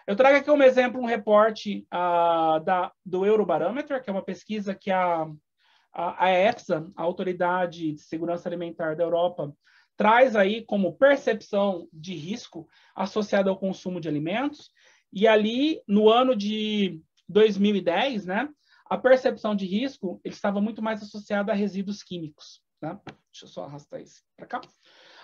Eu trago aqui como exemplo um reporte do Eurobarometer, que é uma pesquisa que a EFSA, a Autoridade de Segurança Alimentar da Europa, traz aí como percepção de risco associada ao consumo de alimentos. E ali, no ano de 2010, né, a percepção de risco ele estava muito mais associada a resíduos químicos. Né? Deixa eu só arrastar isso para cá.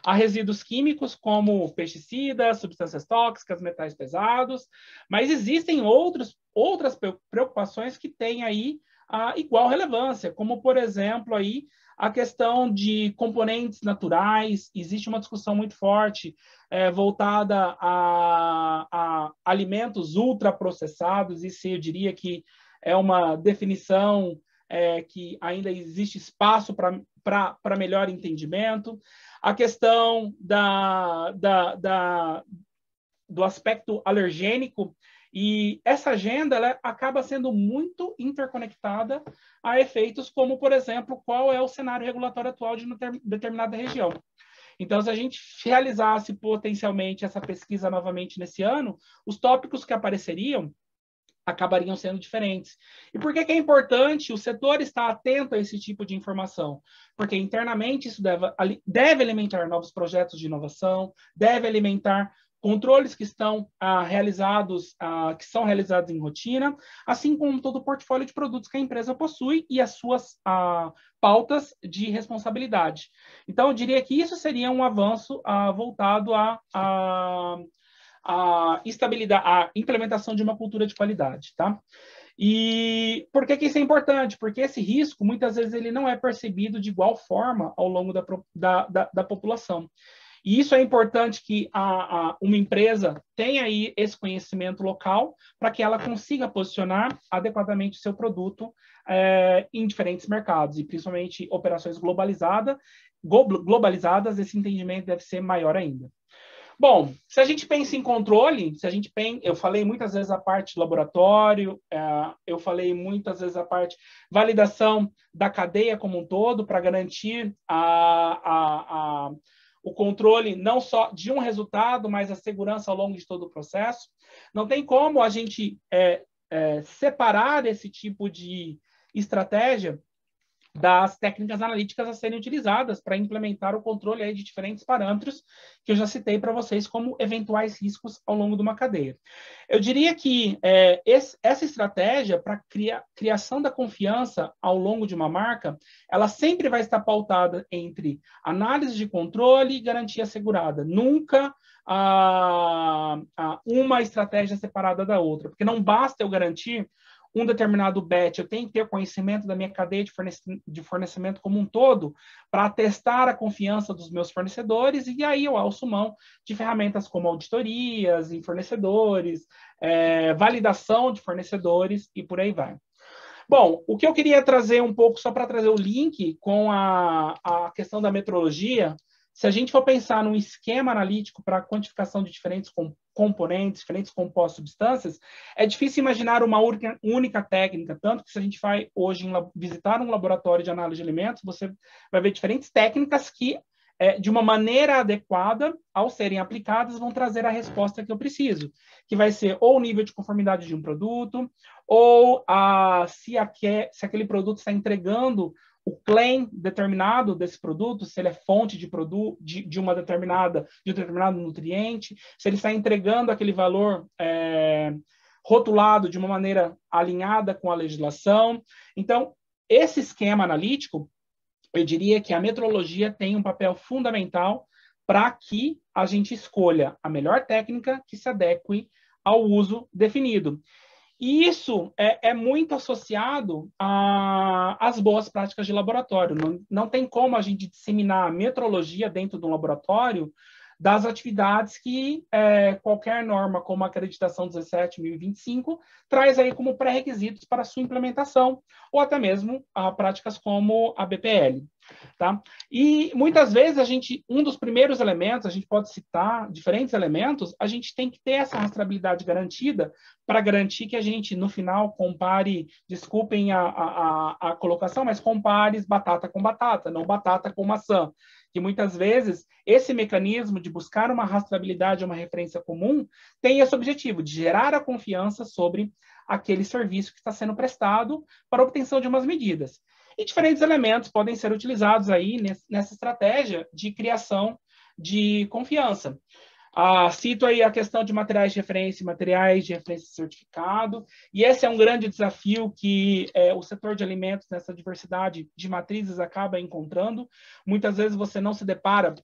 A resíduos químicos como pesticidas, substâncias tóxicas, metais pesados, mas existem outras preocupações que têm aí a igual relevância, como, por exemplo, aí a questão de componentes naturais. Existe uma discussão muito forte voltada a alimentos ultraprocessados, isso eu diria que é uma definição que ainda existe espaço para melhor entendimento. A questão do aspecto alergênico, e essa agenda ela acaba sendo muito interconectada a efeitos como, por exemplo, qual é o cenário regulatório atual de uma determinada região. Então, se a gente realizasse potencialmente essa pesquisa novamente nesse ano, os tópicos que apareceriam acabariam sendo diferentes. E por que é importante o setor estar atento a esse tipo de informação? Porque internamente isso deve alimentar novos projetos de inovação, deve alimentar controles que estão que são realizados em rotina, assim como todo o portfólio de produtos que a empresa possui e as suas pautas de responsabilidade. Então, eu diria que isso seria um avanço voltado a implementação de uma cultura de qualidade, tá? E por que isso é importante? Porque esse risco, muitas vezes, ele não é percebido de igual forma ao longo da população. E isso é importante que uma empresa tenha aí esse conhecimento local para que ela consiga posicionar adequadamente o seu produto em diferentes mercados, e principalmente operações globalizadas, esse entendimento deve ser maior ainda. Bom, se a gente pensa em controle, eu falei muitas vezes a parte de laboratório, eu falei muitas vezes a parte validação da cadeia como um todo para garantir o controle não só de um resultado, mas a segurança ao longo de todo o processo. Não tem como a gente separar esse tipo de estratégia das técnicas analíticas a serem utilizadas para implementar o controle aí de diferentes parâmetros que eu já citei para vocês como eventuais riscos ao longo de uma cadeia. Eu diria que essa estratégia para criação da confiança ao longo de uma marca, ela sempre vai estar pautada entre análise de controle e garantia assegurada. Nunca uma estratégia separada da outra, porque não basta eu garantir um determinado batch, eu tenho que ter conhecimento da minha cadeia de fornecimento como um todo para testar a confiança dos meus fornecedores, e aí eu alço mão de ferramentas como auditorias em fornecedores, validação de fornecedores e por aí vai. Bom, o que eu queria trazer um pouco, só para trazer o link com a questão da metrologia, se a gente for pensar num esquema analítico para a quantificação de diferentes componentes, diferentes compostos, substâncias, é difícil imaginar uma única técnica, tanto que se a gente vai hoje visitar um laboratório de análise de alimentos, você vai ver diferentes técnicas que, de uma maneira adequada, ao serem aplicadas, vão trazer a resposta que eu preciso, que vai ser ou o nível de conformidade de um produto, ou se aquele produto está entregando o claim determinado desse produto, se ele é fonte de um determinado nutriente, se ele está entregando aquele valor rotulado de uma maneira alinhada com a legislação. Então, esse esquema analítico, eu diria que a metrologia tem um papel fundamental para que a gente escolha a melhor técnica que se adeque ao uso definido. E isso é muito associado às boas práticas de laboratório. Não tem como a gente disseminar a metrologia dentro de um laboratório das atividades que qualquer norma, como a acreditação 17.025, traz aí como pré-requisitos para a sua implementação, ou até mesmo práticas como a BPL. Tá? E muitas vezes um dos primeiros elementos, a gente pode citar diferentes elementos, a gente tem que ter essa rastreabilidade garantida para garantir que a gente, no final, compare, desculpem a colocação, mas compare batata com batata, não batata com maçã. Que muitas vezes esse mecanismo de buscar uma rastreabilidade, uma referência comum, tem esse objetivo de gerar a confiança sobre aquele serviço que está sendo prestado para a obtenção de umas medidas. E diferentes elementos podem ser utilizados aí nessa estratégia de criação de confiança. Cito aí a questão de materiais de referência e materiais de referência certificado, e esse é um grande desafio que o setor de alimentos, nessa diversidade de matrizes, acaba encontrando. Muitas vezes você não se depara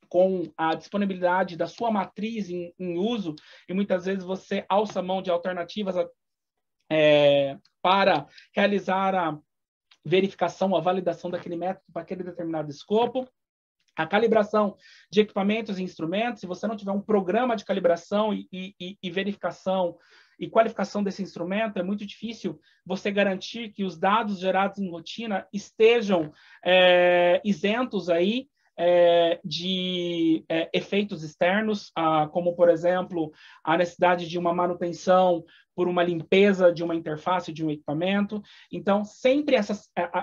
com a disponibilidade da sua matriz em uso, e muitas vezes você alça a mão de alternativas para realizar a verificação, a validação daquele método para aquele determinado escopo. A calibração de equipamentos e instrumentos, se você não tiver um programa de calibração e verificação e qualificação desse instrumento, é muito difícil você garantir que os dados gerados em rotina estejam isentos aí de efeitos externos, como, por exemplo, a necessidade de uma manutenção por uma limpeza de uma interface de um equipamento. Então, sempre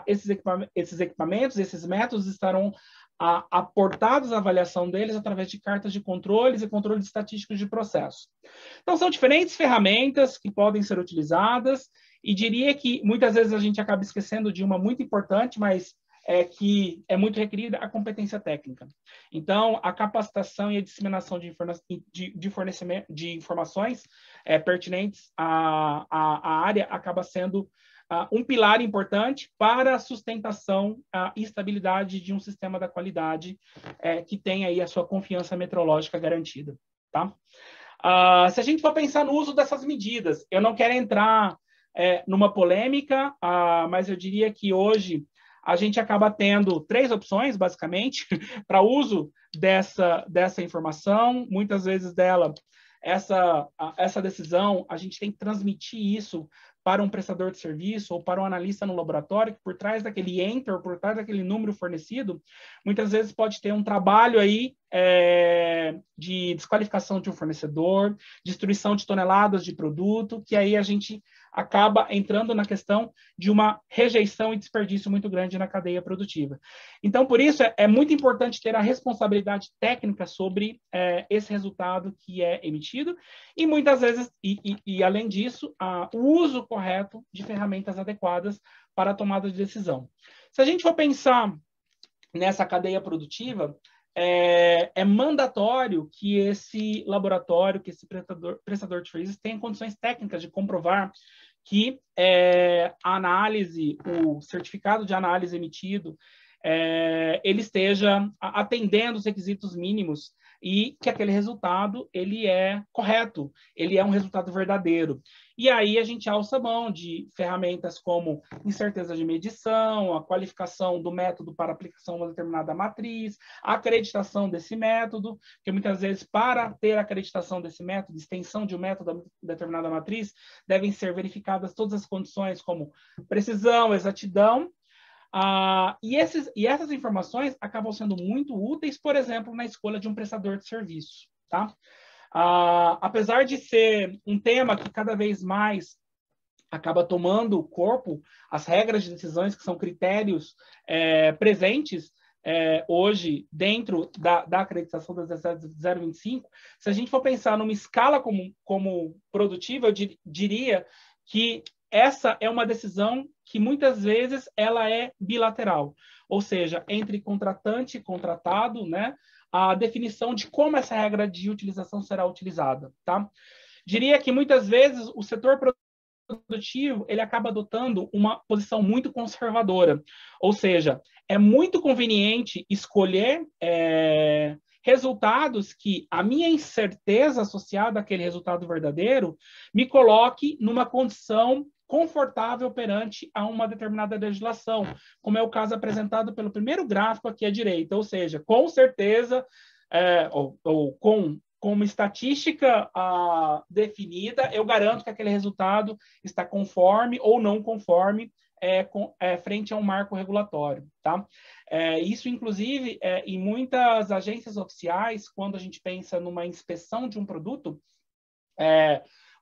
esses equipamentos, esses métodos estarão aportados à avaliação deles através de cartas de controles e controles estatísticos de processo. Então, são diferentes ferramentas que podem ser utilizadas, e diria que muitas vezes a gente acaba esquecendo de uma muito importante, mas que é muito requerida, a competência técnica. Então, a capacitação e a disseminação de fornecimento de informações pertinentes à área acaba sendo um pilar importante para a sustentação e estabilidade de um sistema da qualidade que tem aí a sua confiança metrológica garantida. Tá? Se a gente for pensar no uso dessas medidas, eu não quero entrar numa polêmica, mas eu diria que hoje a gente acaba tendo 3 opções, basicamente, para uso dessa informação. Muitas vezes essa decisão, a gente tem que transmitir isso para um prestador de serviço ou para um analista no laboratório, que por trás daquele enter, por trás daquele número fornecido, muitas vezes pode ter um trabalho aí de desqualificação de um fornecedor, destruição de toneladas de produto, que aí a gente acaba entrando na questão de uma rejeição e desperdício muito grande na cadeia produtiva. Então, por isso, é muito importante ter a responsabilidade técnica sobre esse resultado que é emitido, e muitas vezes, e além disso, o uso correto de ferramentas adequadas para a tomada de decisão. Se a gente for pensar nessa cadeia produtiva, é mandatório que esse laboratório, que esse prestador de serviços tenha condições técnicas de comprovar que a análise, o certificado de análise emitido, ele esteja atendendo os requisitos mínimos e que aquele resultado ele é correto, ele é um resultado verdadeiro. E aí a gente alça a mão de ferramentas como incerteza de medição, a qualificação do método para aplicação de uma determinada matriz, a acreditação desse método, que muitas vezes para ter a acreditação desse método, extensão de um método da determinada matriz, devem ser verificadas todas as condições como precisão, exatidão. E essas informações acabam sendo muito úteis, por exemplo, na escolha de um prestador de serviço. Tá? Apesar de ser um tema que cada vez mais acaba tomando corpo, as regras de decisões, que são critérios presentes hoje dentro da acreditação da 17025, se a gente for pensar numa escala como produtiva, eu diria que essa é uma decisão que muitas vezes ela é bilateral, ou seja, entre contratante e contratado, né, a definição de como essa regra de utilização será utilizada, tá? Diria que muitas vezes o setor produtivo ele acaba adotando uma posição muito conservadora, ou seja, é muito conveniente escolher resultados que a minha incerteza associada àquele resultado verdadeiro me coloque numa condição confortável perante a uma determinada legislação, como é o caso apresentado pelo primeiro gráfico aqui à direita, ou seja, com certeza, ou com uma estatística definida, eu garanto que aquele resultado está conforme ou não conforme frente a um marco regulatório, tá? Isso, inclusive, em muitas agências oficiais, quando a gente pensa numa inspeção de um produto,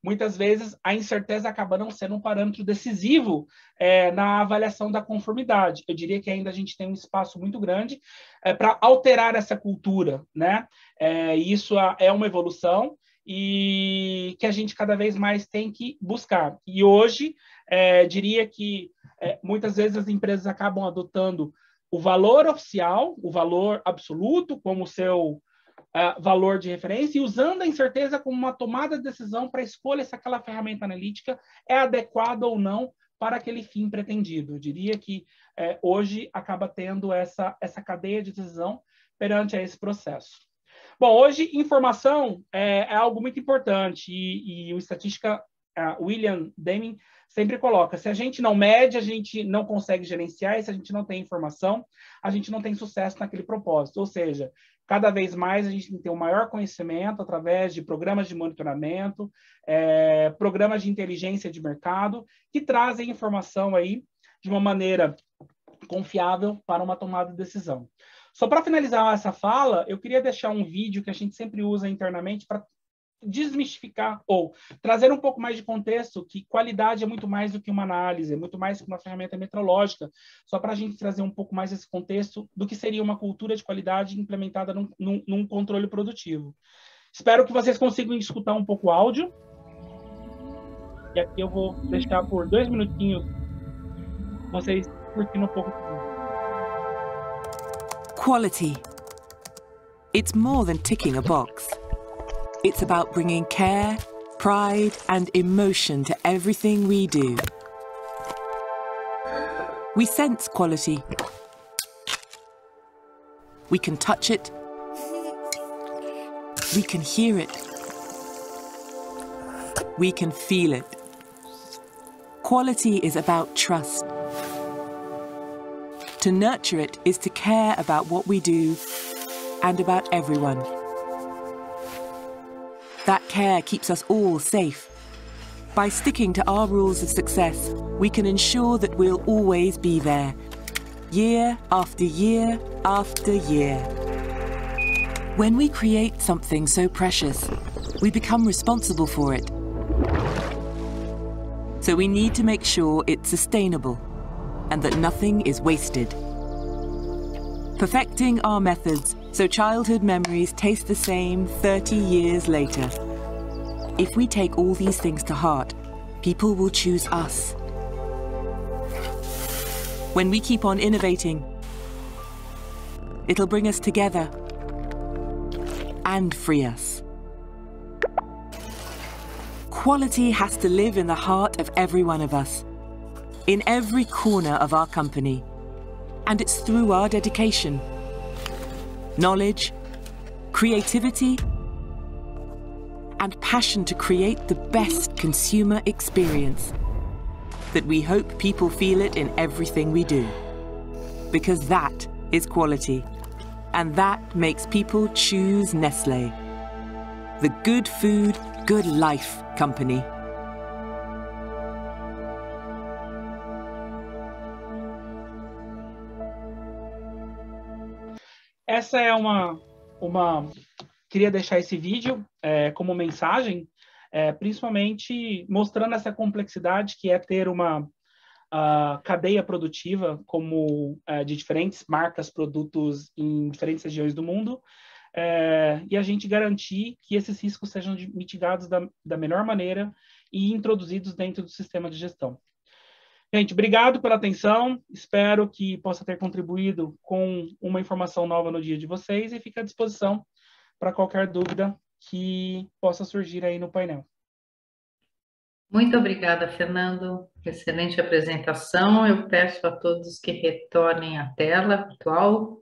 muitas vezes a incerteza acaba não sendo um parâmetro decisivo na avaliação da conformidade. Eu diria que ainda a gente tem um espaço muito grande para alterar essa cultura, né? Isso é uma evolução e que a gente cada vez mais tem que buscar. E hoje, diria que muitas vezes as empresas acabam adotando o valor oficial, o valor absoluto, como seu valor de referência, e usando a incerteza como uma tomada de decisão para escolha se aquela ferramenta analítica é adequada ou não para aquele fim pretendido. Eu diria que hoje acaba tendo essa cadeia de decisão perante a esse processo. Bom, hoje informação é algo muito importante e o estatística William Deming sempre coloca, se a gente não mede, a gente não consegue gerenciar, e se a gente não tem informação, a gente não tem sucesso naquele propósito. Ou seja, cada vez mais a gente tem que ter um maior conhecimento através de programas de monitoramento, programas de inteligência de mercado, que trazem informação aí de uma maneira confiável para uma tomada de decisão. Só para finalizar essa fala, eu queria deixar um vídeo que a gente sempre usa internamente para desmistificar ou trazer um pouco mais de contexto que qualidade é muito mais do que uma análise, é muito mais que uma ferramenta metrológica, só para a gente trazer um pouco mais esse contexto do que seria uma cultura de qualidade implementada num controle produtivo. Espero que vocês consigam escutar um pouco o áudio. E aqui eu vou deixar por 2 minutinhos vocês curtindo um pouco. Quality. It's more than ticking a box. It's about bringing care, pride, and emotion to everything we do. We sense quality. We can touch it. We can hear it. We can feel it. Quality is about trust. To nurture it is to care about what we do and about everyone. That care keeps us all safe. By sticking to our rules of success, we can ensure that we'll always be there, year after year after year. When we create something so precious, we become responsible for it. So we need to make sure it's sustainable and that nothing is wasted. Perfecting our methods so childhood memories taste the same 30 years later. If we take all these things to heart, people will choose us. When we keep on innovating, it'll bring us together and free us. Quality has to live in the heart of every one of us, in every corner of our company. And it's through our dedication, knowledge, creativity, and passion to create the best consumer experience that we hope people feel it in everything we do. Because that is quality, and that makes people choose Nestlé, the good food, good life company. Essa é queria deixar esse vídeo como mensagem, principalmente mostrando essa complexidade que é ter uma cadeia produtiva como de diferentes marcas, produtos em diferentes regiões do mundo, e a gente garantir que esses riscos sejam mitigados da melhor maneira e introduzidos dentro do sistema de gestão. Gente, obrigado pela atenção, espero que possa ter contribuído com uma informação nova no dia de vocês e fico à disposição para qualquer dúvida que possa surgir aí no painel. Muito obrigada, Fernando. Excelente apresentação. Eu peço a todos que retornem à tela atual.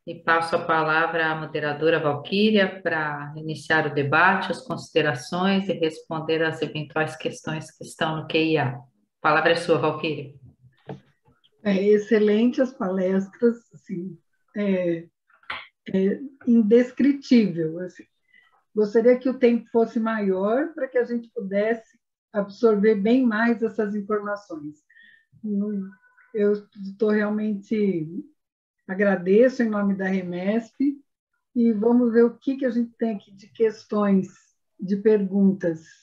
E passo a palavra à moderadora Valquíria para iniciar o debate, as considerações e responder às eventuais questões que estão no QIA. A palavra é sua, Valquíria. Excelente as palestras, assim, indescritível. Assim. Gostaria que o tempo fosse maior para que a gente pudesse absorver bem mais essas informações. Eu estou realmente agradeço em nome da Remesp e vamos ver o que a gente tem aqui de questões, de perguntas.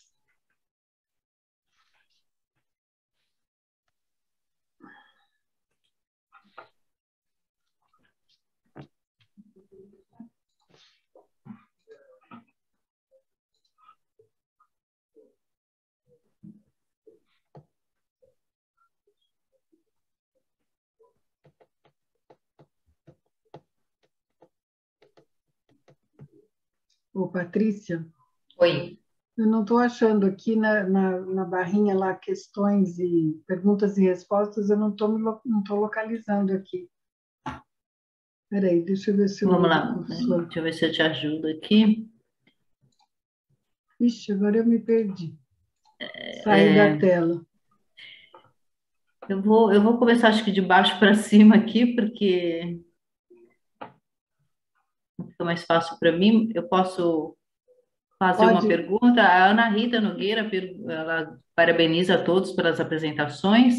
Ô, Patrícia. Oi. Eu não estou achando aqui na barrinha lá questões e perguntas e respostas, eu não estou localizando aqui. Espera aí, deixa eu ver se eu... Vamos lá, deixa eu ver se eu te ajudo aqui. Ixi, agora eu me perdi. Saí da tela. Eu vou começar, acho que de baixo para cima aqui, porque fica mais fácil para mim. Eu posso fazer uma pergunta. A Ana Rita Nogueira, ela parabeniza a todos pelas apresentações.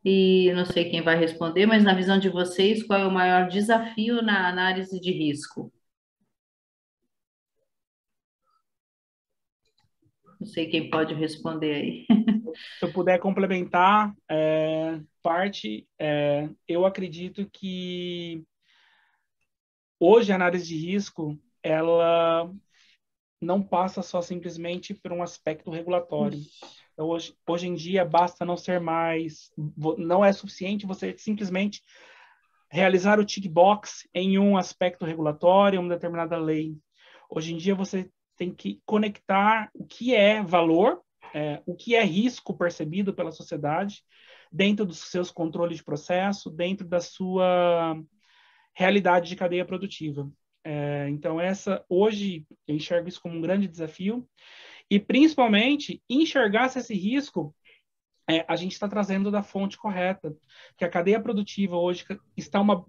E não sei quem vai responder, mas na visão de vocês, qual é o maior desafio na análise de risco? Não sei quem pode responder aí. Se eu puder complementar eu acredito que hoje a análise de risco, ela não passa só simplesmente por um aspecto regulatório. Então, hoje em dia, basta não é suficiente você simplesmente realizar o tick box em um aspecto regulatório, em uma determinada lei. Hoje em dia, você tem que conectar o que é valor, o que é risco percebido pela sociedade, dentro dos seus controles de processo, dentro da sua realidade de cadeia produtiva. Então, hoje, eu enxergo isso como um grande desafio, e principalmente enxergar se esse risco a gente está trazendo da fonte correta, que a cadeia produtiva hoje está uma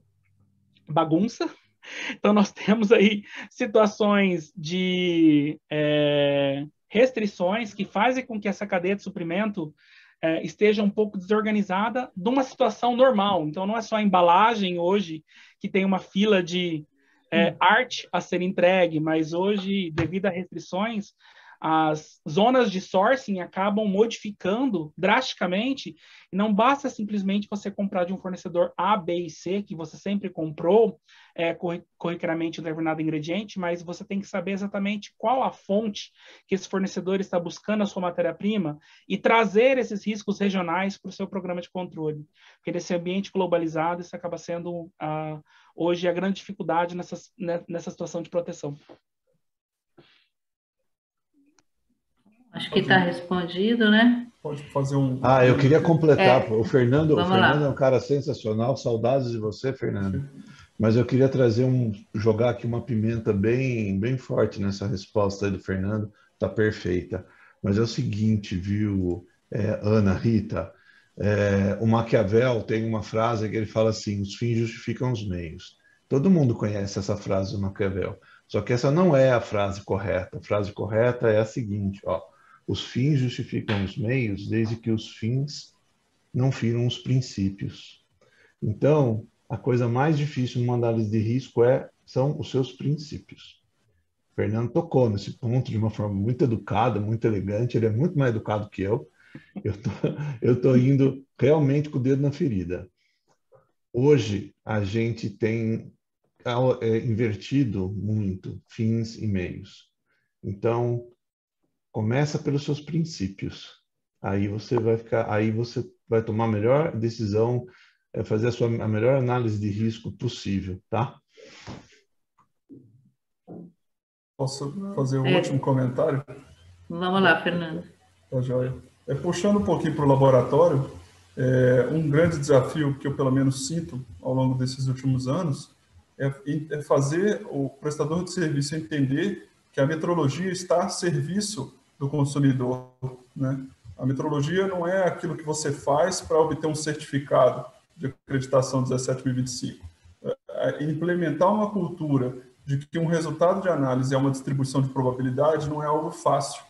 bagunça. Então, nós temos aí situações de restrições que fazem com que essa cadeia de suprimento esteja um pouco desorganizada de uma situação normal. Então, não é só a embalagem hoje que tem uma fila de arte a ser entregue, mas hoje, devido a restrições, as zonas de sourcing acabam modificando drasticamente, e não basta simplesmente você comprar de um fornecedor A, B e C, que você sempre comprou corriqueiramente um determinado ingrediente, mas você tem que saber exatamente qual a fonte que esse fornecedor está buscando a sua matéria-prima e trazer esses riscos regionais para o seu programa de controle. Porque nesse ambiente globalizado, isso acaba sendo hoje a grande dificuldade nessa situação de proteção. Acho que está respondido, né? Pode fazer um... eu queria completar. O Fernando lá. É um cara sensacional. Saudades de você, Fernando. Mas eu queria jogar aqui uma pimenta bem forte nessa resposta aí do Fernando. Está perfeita. Mas é o seguinte, viu, Ana, Rita? O Maquiavel tem uma frase que ele fala assim: os fins justificam os meios. Todo mundo conhece essa frase do Maquiavel. Só que essa não é a frase correta. A frase correta é a seguinte, ó. Os fins justificam os meios desde que os fins não firam os princípios. Então, a coisa mais difícil numa análise de risco são os seus princípios. O Fernando tocou nesse ponto de uma forma muito educada, muito elegante. Ele é muito mais educado que eu. Eu estou indo realmente com o dedo na ferida. Hoje, a gente tem invertido muito fins e meios. Então, começa pelos seus princípios. Aí você vai tomar a melhor decisão, fazer a melhor análise de risco possível, tá? Posso fazer o último comentário? Vamos lá, Fernando. Tá joia. Puxando um pouquinho para o laboratório, um grande desafio que eu pelo menos sinto ao longo desses últimos anos é fazer o prestador de serviço entender que a metrologia está a serviço do consumidor, né? A metrologia não é aquilo que você faz para obter um certificado de acreditação 17025. Implementar uma cultura de que um resultado de análise é uma distribuição de probabilidade não é algo fácil.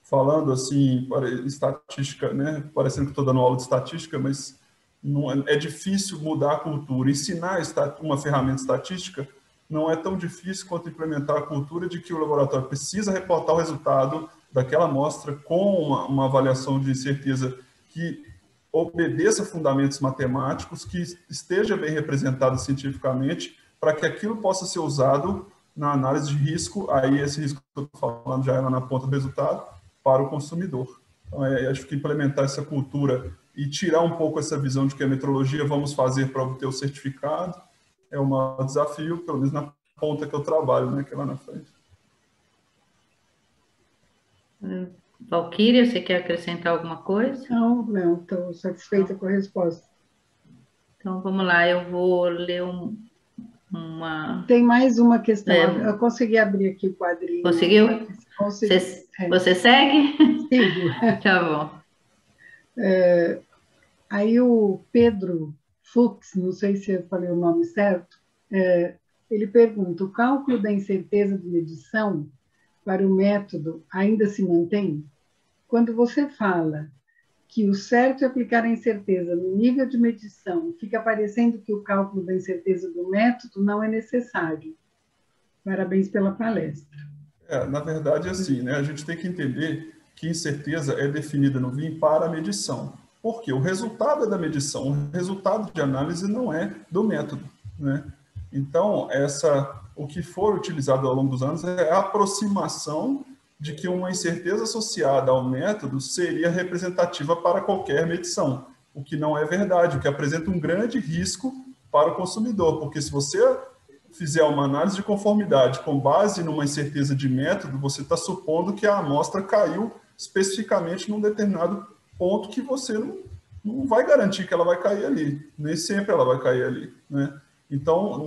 Falando assim, estatística, né? Parecendo que estou dando aula de estatística, mas não é difícil mudar a cultura. Ensinar uma ferramenta estatística não é tão difícil quanto implementar a cultura de que o laboratório precisa reportar o resultado daquela amostra com uma avaliação de certeza que obedeça fundamentos matemáticos, que esteja bem representado cientificamente, para que aquilo possa ser usado na análise de risco, aí esse risco que eu estou falando já é lá na ponta do resultado, para o consumidor. Então, acho que implementar essa cultura e tirar um pouco essa visão de que a metrologia vamos fazer para obter o certificado é um desafio, pelo menos na ponta que eu trabalho, né, que é lá na frente. Valquíria, você quer acrescentar alguma coisa? Não, estou satisfeita com a resposta. Então, vamos lá, eu vou ler uma... Tem mais uma questão. Eu consegui abrir aqui o quadrinho. Conseguiu? Consegui. Você segue? Sigo. Tá bom. Aí o Pedro Fux, não sei se eu falei o nome certo, ele pergunta: o cálculo da incerteza de medição para o método ainda se mantém? Quando você fala que o certo é aplicar a incerteza no nível de medição, fica parecendo que o cálculo da incerteza do método não é necessário. Parabéns pela palestra. Na verdade, é assim, né? A gente tem que entender que incerteza é definida no VIM para a medição. Por quê? O resultado é da medição, o resultado de análise não é do método, né? Então, o que for utilizado ao longo dos anos é a aproximação de que uma incerteza associada ao método seria representativa para qualquer medição, o que não é verdade, o que apresenta um grande risco para o consumidor, porque se você fizer uma análise de conformidade com base numa incerteza de método, você está supondo que a amostra caiu especificamente num determinado ponto que você não vai garantir que ela vai cair ali, nem sempre ela vai cair ali, né? Então,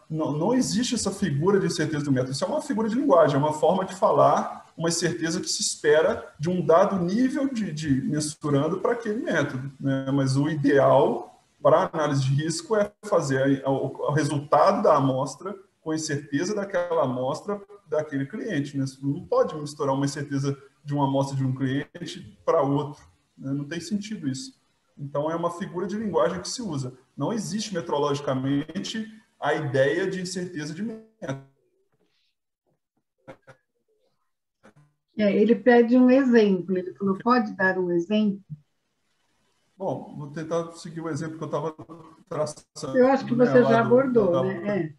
não existe essa figura de incerteza do método. Isso é uma figura de linguagem, é uma forma de falar uma incerteza que se espera de um dado nível de mensurando para aquele método, né? Mas o ideal para a análise de risco é fazer o resultado da amostra com a incerteza daquela amostra daquele cliente, né? Você não pode misturar uma incerteza de uma amostra de um cliente para outro, né? Não tem sentido isso. Então, é uma figura de linguagem que se usa. Não existe metrologicamente a ideia de incerteza de método. Ele pede um exemplo. Ele falou: pode dar um exemplo? Bom, vou tentar seguir o exemplo que eu estava traçando. Eu acho que você já abordou, né?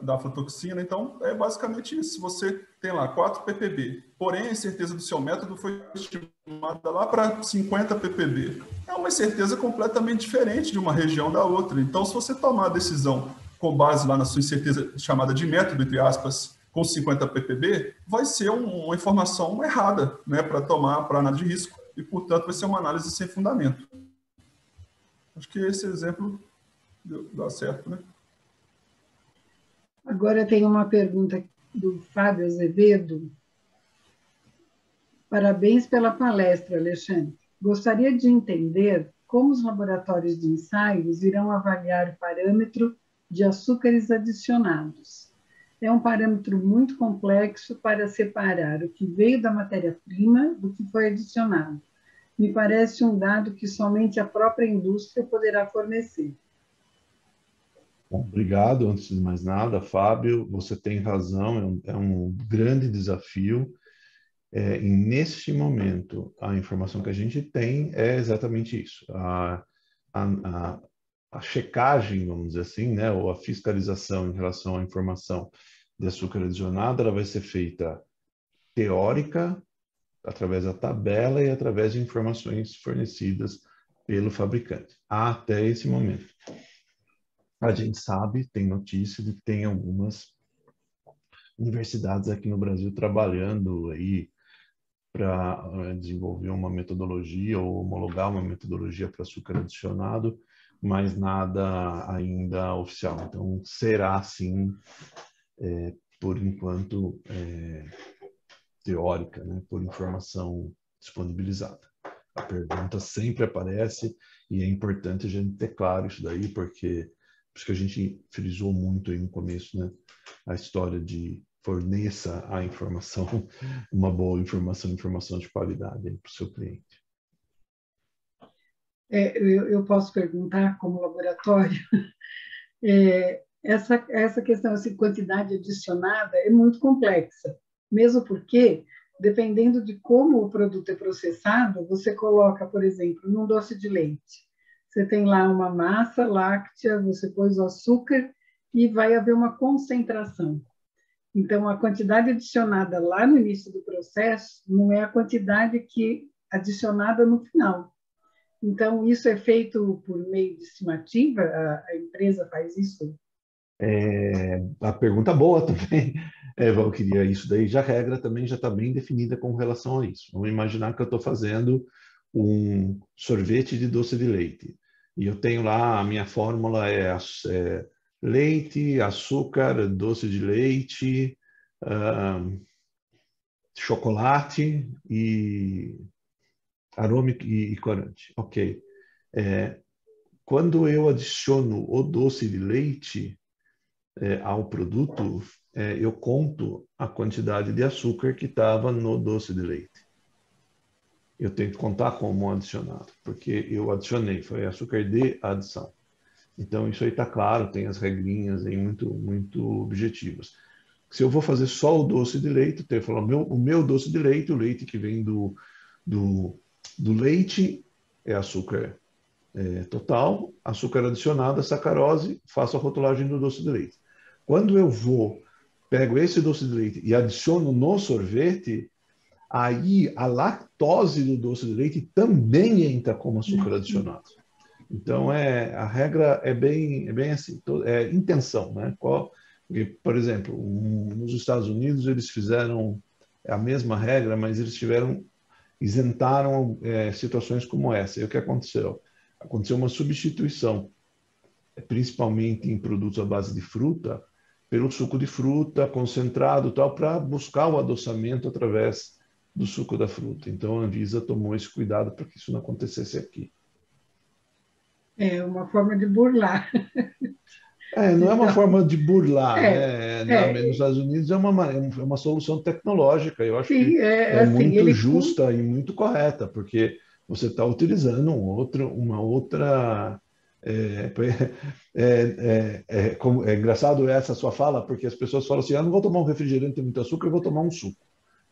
Da aflatoxina. Então, é basicamente isso. Você tem lá 4 ppb, porém a incerteza do seu método foi estimada lá para 50 ppb. É uma incerteza completamente diferente de uma região da outra. Então, se você tomar a decisão com base lá na sua incerteza chamada de método, entre aspas, com 50 ppb, vai ser uma informação errada, né, para análise de risco, e, portanto, vai ser uma análise sem fundamento. Acho que esse exemplo dá certo, né? Agora tem uma pergunta do Fábio Azevedo. Parabéns pela palestra, Alexandre. Gostaria de entender como os laboratórios de ensaios irão avaliar o parâmetro de açúcares adicionados. É um parâmetro muito complexo para separar o que veio da matéria-prima do que foi adicionado. Me parece um dado que somente a própria indústria poderá fornecer. Bom, obrigado, antes de mais nada, Fábio, você tem razão, é um grande desafio, e neste momento a informação que a gente tem é exatamente isso, a checagem, vamos dizer assim, né, ou a fiscalização em relação à informação de açúcar adicionado, ela vai ser feita teórica, através da tabela e através de informações fornecidas pelo fabricante, até esse momento. A gente sabe, tem notícia de que tem algumas universidades aqui no Brasil trabalhando aí para desenvolver uma metodologia ou homologar uma metodologia para açúcar adicionado mas nada ainda oficial. Então, será sim, por enquanto, teórica, né, por informação disponibilizada. A pergunta sempre aparece e é importante a gente ter claro isso daí, porque por isso que a gente frisou muito aí no começo, né, a história de forneça a informação, uma boa informação de qualidade para o seu cliente. Eu posso perguntar como laboratório, essa questão, assim, quantidade adicionada é muito complexa, mesmo porque, dependendo de como o produto é processado, você coloca, por exemplo, num doce de leite, você tem lá uma massa láctea, você pôs o açúcar e vai haver uma concentração. Então, a quantidade adicionada lá no início do processo não é a quantidade que adicionada no final. Então, isso é feito por meio de estimativa? A empresa faz isso? A pergunta boa também, Valquíria, isso daí já a regra também já está bem definida com relação a isso. Vamos imaginar que eu estou fazendo um sorvete de doce de leite. E eu tenho lá, a minha fórmula é leite, açúcar, doce de leite, chocolate e aroma e corante. Ok. Quando eu adiciono o doce de leite ao produto, eu conto a quantidade de açúcar que estava no doce de leite. Eu tenho que contar como adicionado, porque eu adicionei, foi açúcar de adição. Então, isso aí está claro, tem as regrinhas aí muito objetivas. Se eu vou fazer só o doce de leite, eu tenho que falar o meu doce de leite, o leite que vem do leite é açúcar total, açúcar adicionado, a sacarose, faço a rotulagem do doce de leite. Quando eu pego esse doce de leite e adiciono no sorvete, aí a lactose do doce de leite também entra como açúcar adicionado. Então, a regra é bem assim, é intenção, né? Por exemplo, nos Estados Unidos eles fizeram a mesma regra, mas eles isentaram situações como essa. E o que aconteceu? Aconteceu uma substituição, principalmente em produtos à base de fruta, pelo suco de fruta concentrado, tal, para buscar o adoçamento através do suco da fruta. Então, a Anvisa tomou esse cuidado para que isso não acontecesse aqui. É uma forma de burlar. Não é uma forma de burlar, né? Nos Estados Unidos é uma solução tecnológica, eu acho que é assim, muito justa e muito correta, porque você está utilizando uma outra... É engraçado essa sua fala, porque as pessoas falam assim, não vou tomar um refrigerante com muito açúcar, eu vou tomar um suco.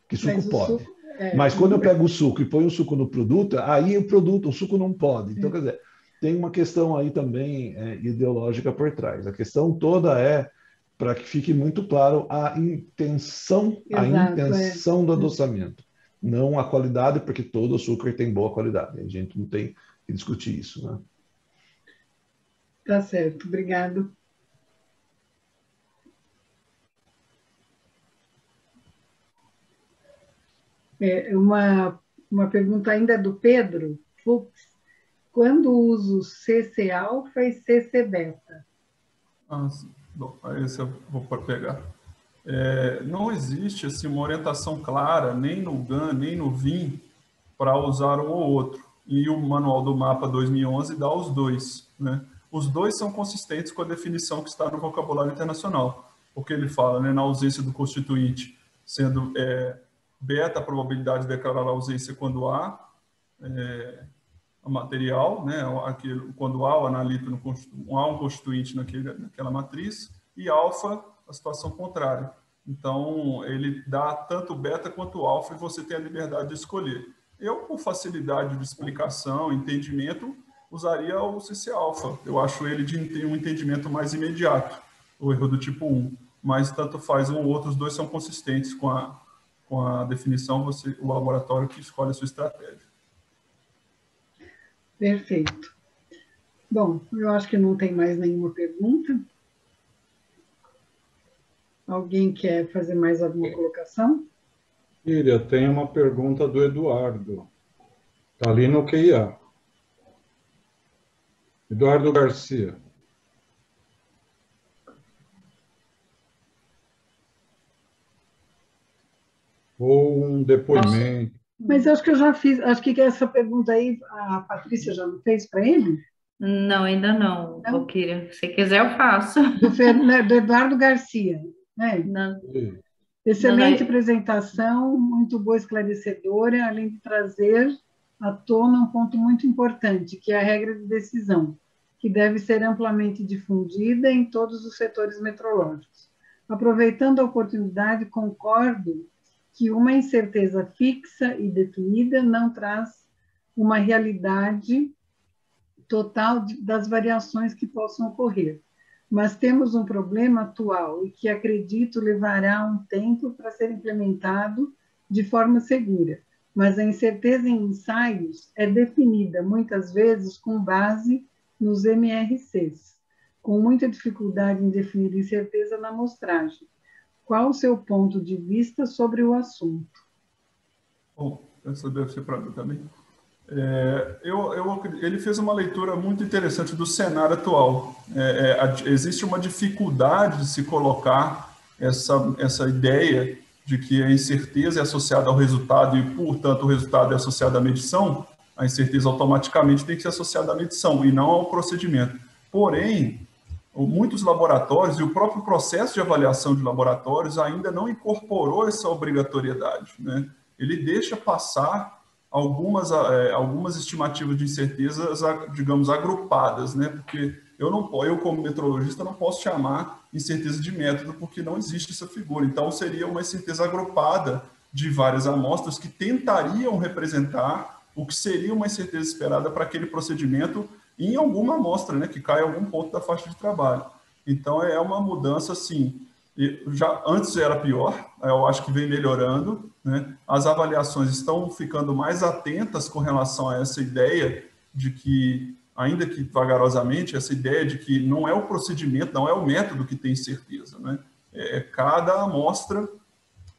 Que suco pode. Mas quando eu pego o suco e ponho o suco no produto, aí o suco não pode. Então, quer dizer, tem uma questão aí também ideológica por trás. A questão toda é para que fique muito claro a intenção do adoçamento, não a qualidade, porque todo açúcar tem boa qualidade. A gente não tem que discutir isso, né? Tá certo, obrigado. Uma pergunta ainda do Pedro Fux. Quando uso CC-alfa e CC-beta? Bom, esse eu vou pegar. Não existe assim, uma orientação clara, nem no GAN, nem no VIN, para usar um ou outro. E o Manual do Mapa 2011 dá os dois, né? Os dois são consistentes com a definição que está no vocabulário internacional, porque ele fala, né, na ausência do constituinte, sendo beta a probabilidade de declarar a ausência quando há material, né, quando há o analítico, há um constituinte naquela matriz, e alfa, a situação contrária. Então, ele dá tanto beta quanto alfa e você tem a liberdade de escolher. Eu, por facilidade de explicação, entendimento, usaria o CC-alfa. Eu acho ele de um entendimento mais imediato, o erro do tipo 1. Mas tanto faz um ou outro, os dois são consistentes com a definição, o laboratório que escolhe a sua estratégia. Perfeito. Bom, eu acho que não tem mais nenhuma pergunta. Alguém quer fazer mais alguma colocação? Líria, tem uma pergunta do Eduardo. Está ali no QIA. Eduardo Garcia. Ou um depoimento. Mas acho que eu já fiz, acho que essa pergunta aí a Patrícia já não fez para ele? Não, ainda não, Não? Valquíria. Se quiser, eu faço. Do Eduardo Garcia, né? Não, Excelente não, apresentação, muito boa, esclarecedora, além de trazer à tona um ponto muito importante, que é a regra de decisão, que deve ser amplamente difundida em todos os setores metrológicos. Aproveitando a oportunidade, concordo que uma incerteza fixa e definida não traz uma realidade total das variações que possam ocorrer. Mas temos um problema atual e que acredito levará um tempo para ser implementado de forma segura. Mas a incerteza em ensaios é definida muitas vezes com base nos MRCs, com muita dificuldade em definir incerteza na amostragem. Qual o seu ponto de vista sobre o assunto? Bom, essa deve ser para mim também. Ele fez uma leitura muito interessante do cenário atual. Existe uma dificuldade de se colocar essa ideia de que a incerteza é associada ao resultado e, portanto, o resultado é associado à medição. A incerteza automaticamente tem que ser associada à medição e não ao procedimento. Porém, muitos laboratórios e o próprio processo de avaliação de laboratórios ainda não incorporou essa obrigatoriedade, né? Ele deixa passar algumas estimativas de incertezas, digamos, agrupadas, né? Porque eu como metrologista, não posso chamar incerteza de método, porque não existe essa figura. Então, seria uma incerteza agrupada de várias amostras que tentariam representar o que seria uma incerteza esperada para aquele procedimento em alguma amostra, né? Que cai em algum ponto da faixa de trabalho. Então, é uma mudança, assim, já antes era pior, eu acho que vem melhorando, né? As avaliações estão ficando mais atentas com relação a essa ideia de que, ainda que vagarosamente, essa ideia de que não é o procedimento, não é o método que tem certeza, né? Cada amostra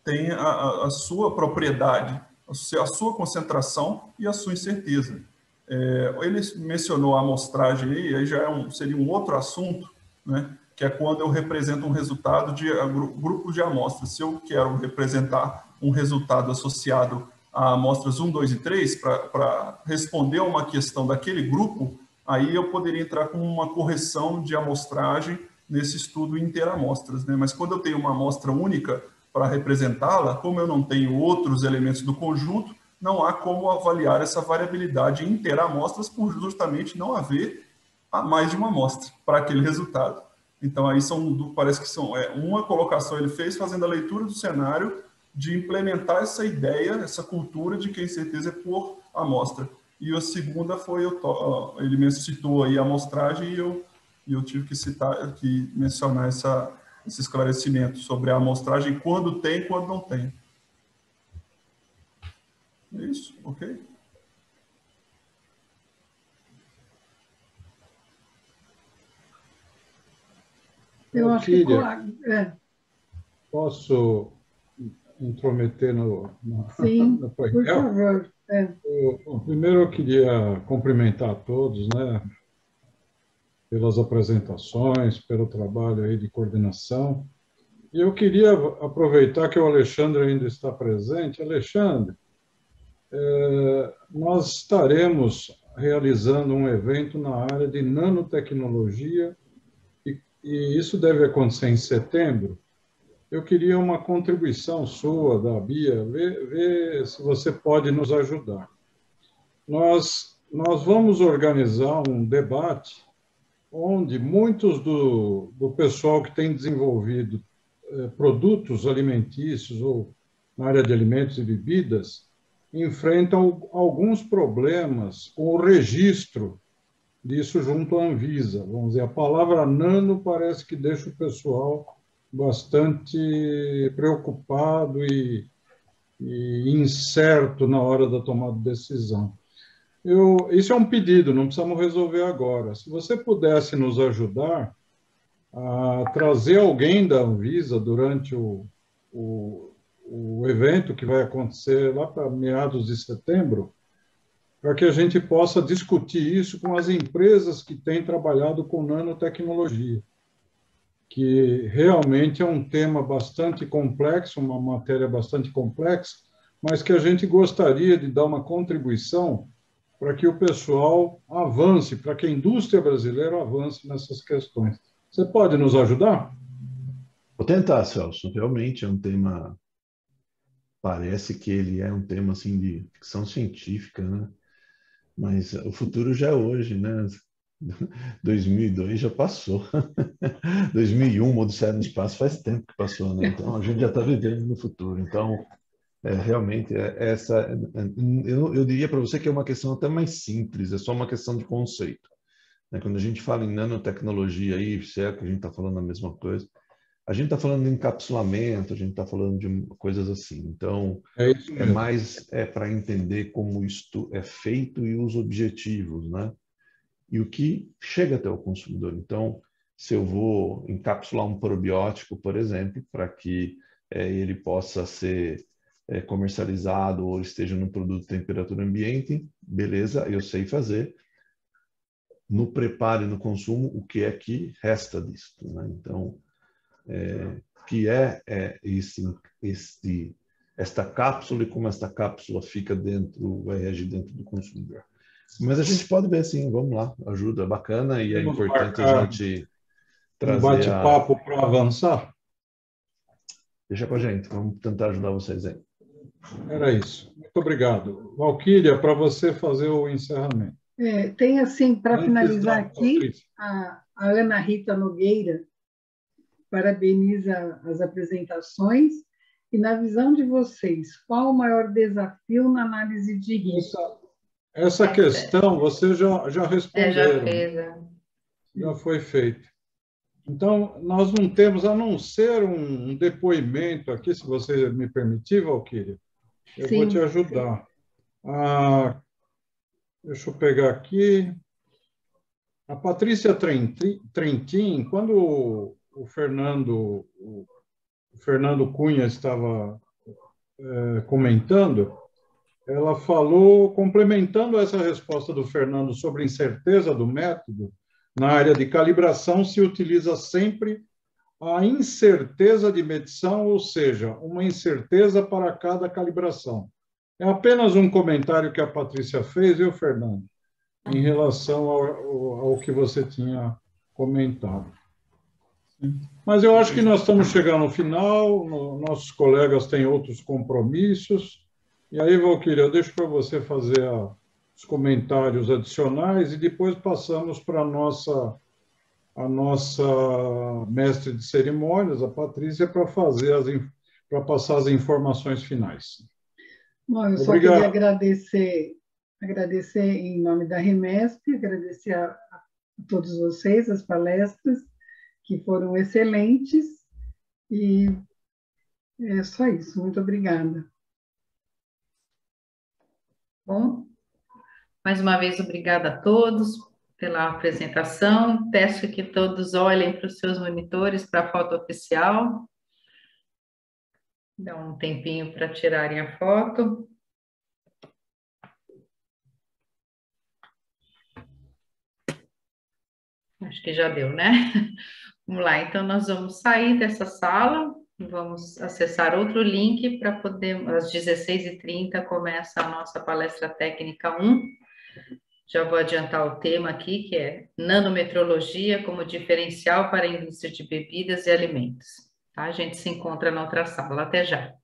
tem a sua propriedade, a sua concentração e a sua incerteza. Ele mencionou a amostragem aí já seria um outro assunto, né? Que é quando eu represento um resultado de grupos de amostras. Se eu quero representar um resultado associado a amostras 1, 2 e 3, para responder a uma questão daquele grupo, aí eu poderia entrar com uma correção de amostragem nesse estudo interamostras, né? Mas quando eu tenho uma amostra única para representá-la, como eu não tenho outros elementos do conjunto, não há como avaliar essa variabilidade interamostras por justamente não haver mais de uma amostra para aquele resultado. Então, aí parece que são uma colocação ele fez fazendo a leitura do cenário de implementar essa ideia, essa cultura de que a incerteza é por amostra. E a segunda foi, ele citou aí a amostragem e eu tive que mencionar esse esclarecimento sobre a amostragem, quando tem e quando não tem. É isso, ok? Eu acho que posso intrometer Sim, no painel? por favor. Bom, primeiro eu queria cumprimentar a todos, né, pelas apresentações, pelo trabalho aí de coordenação. E eu queria aproveitar que o Alexandre ainda está presente. Alexandre, nós estaremos realizando um evento na área de nanotecnologia e isso deve acontecer em setembro. Eu queria uma contribuição sua, da Bia, ver se você pode nos ajudar. Nós vamos organizar um debate onde muitos do pessoal que tem desenvolvido produtos alimentícios ou na área de alimentos e bebidas enfrentam alguns problemas com o registro disso junto à Anvisa. Vamos dizer, a palavra nano parece que deixa o pessoal bastante preocupado e incerto na hora da tomada de decisão. Isso é um pedido, não precisamos resolver agora. Se você pudesse nos ajudar a trazer alguém da Anvisa durante o evento que vai acontecer lá para meados de setembro, para que a gente possa discutir isso com as empresas que têm trabalhado com nanotecnologia, que realmente é um tema bastante complexo, uma matéria bastante complexa, mas que a gente gostaria de dar uma contribuição para que o pessoal avance, para que a indústria brasileira avance nessas questões. Você pode nos ajudar? Vou tentar, Celso. Realmente é um tema, parece que ele é um tema assim de ficção científica, né? Mas o futuro já é hoje, né? 2002 já passou. 2001, Odisseia no Espaço, faz tempo que passou, né? Então a gente já está vivendo no futuro. Então, realmente, eu diria para você que é uma questão até mais simples, é só uma questão de conceito. Né? Quando a gente fala em nanotecnologia, aí, se é que a gente está falando a mesma coisa, a gente está falando de encapsulamento, a gente está falando de coisas assim. Então, é mais para entender como isto é feito e os objetivos, né? E o que chega até o consumidor. Então, se eu vou encapsular um probiótico, por exemplo, para que ele possa ser comercializado ou esteja no produto de temperatura ambiente, beleza, eu sei fazer. No preparo e no consumo, o que é que resta disso, né? Então, que esta cápsula e como esta cápsula fica dentro, vai reagir dentro do consumidor. Mas a gente pode ver assim, vamos lá, ajuda, bacana, e é importante a gente trazer um bate-papo para avançar. Deixa com a gente, vamos tentar ajudar vocês aí. Era isso. Muito obrigado. Valquíria, para você fazer o encerramento. Tem assim, para finalizar aqui, a Ana Rita Nogueira parabeniza as apresentações e, na visão de vocês, qual o maior desafio na análise de risco? Essa questão você já respondeu. Já fez. Já foi feito. Então, nós não temos, a não ser um depoimento aqui, se você me permitir, Valquíria, eu vou te ajudar. Deixa eu pegar aqui. A Patrícia Trentin, quando o Fernando Cunha estava comentando, ela falou, complementando essa resposta do Fernando sobre incerteza do método, na área de calibração se utiliza sempre a incerteza de medição, ou seja, uma incerteza para cada calibração. É apenas um comentário que a Patrícia fez, viu, Fernando? Em relação ao que você tinha comentado. Mas eu acho que nós estamos chegando ao final, nossos colegas têm outros compromissos, e aí, Valquíria, eu deixo para você fazer os comentários adicionais e depois passamos para a nossa mestre de cerimônias, a Patrícia, para passar as informações finais. Bom, eu só queria agradecer em nome da REMESP, agradecer a todos vocês, as palestras, que foram excelentes, e é só isso. Muito obrigada. Bom, mais uma vez, obrigada a todos pela apresentação. Peço que todos olhem para os seus monitores, para a foto oficial. Dá um tempinho para tirarem a foto. Acho que já deu, né? Vamos lá, então nós vamos sair dessa sala, vamos acessar outro link para poder, às 16h30 começa a nossa palestra técnica 1. Já vou adiantar o tema aqui, que é nanometrologia como diferencial para a indústria de bebidas e alimentos. Tá? A gente se encontra na outra sala. Até já.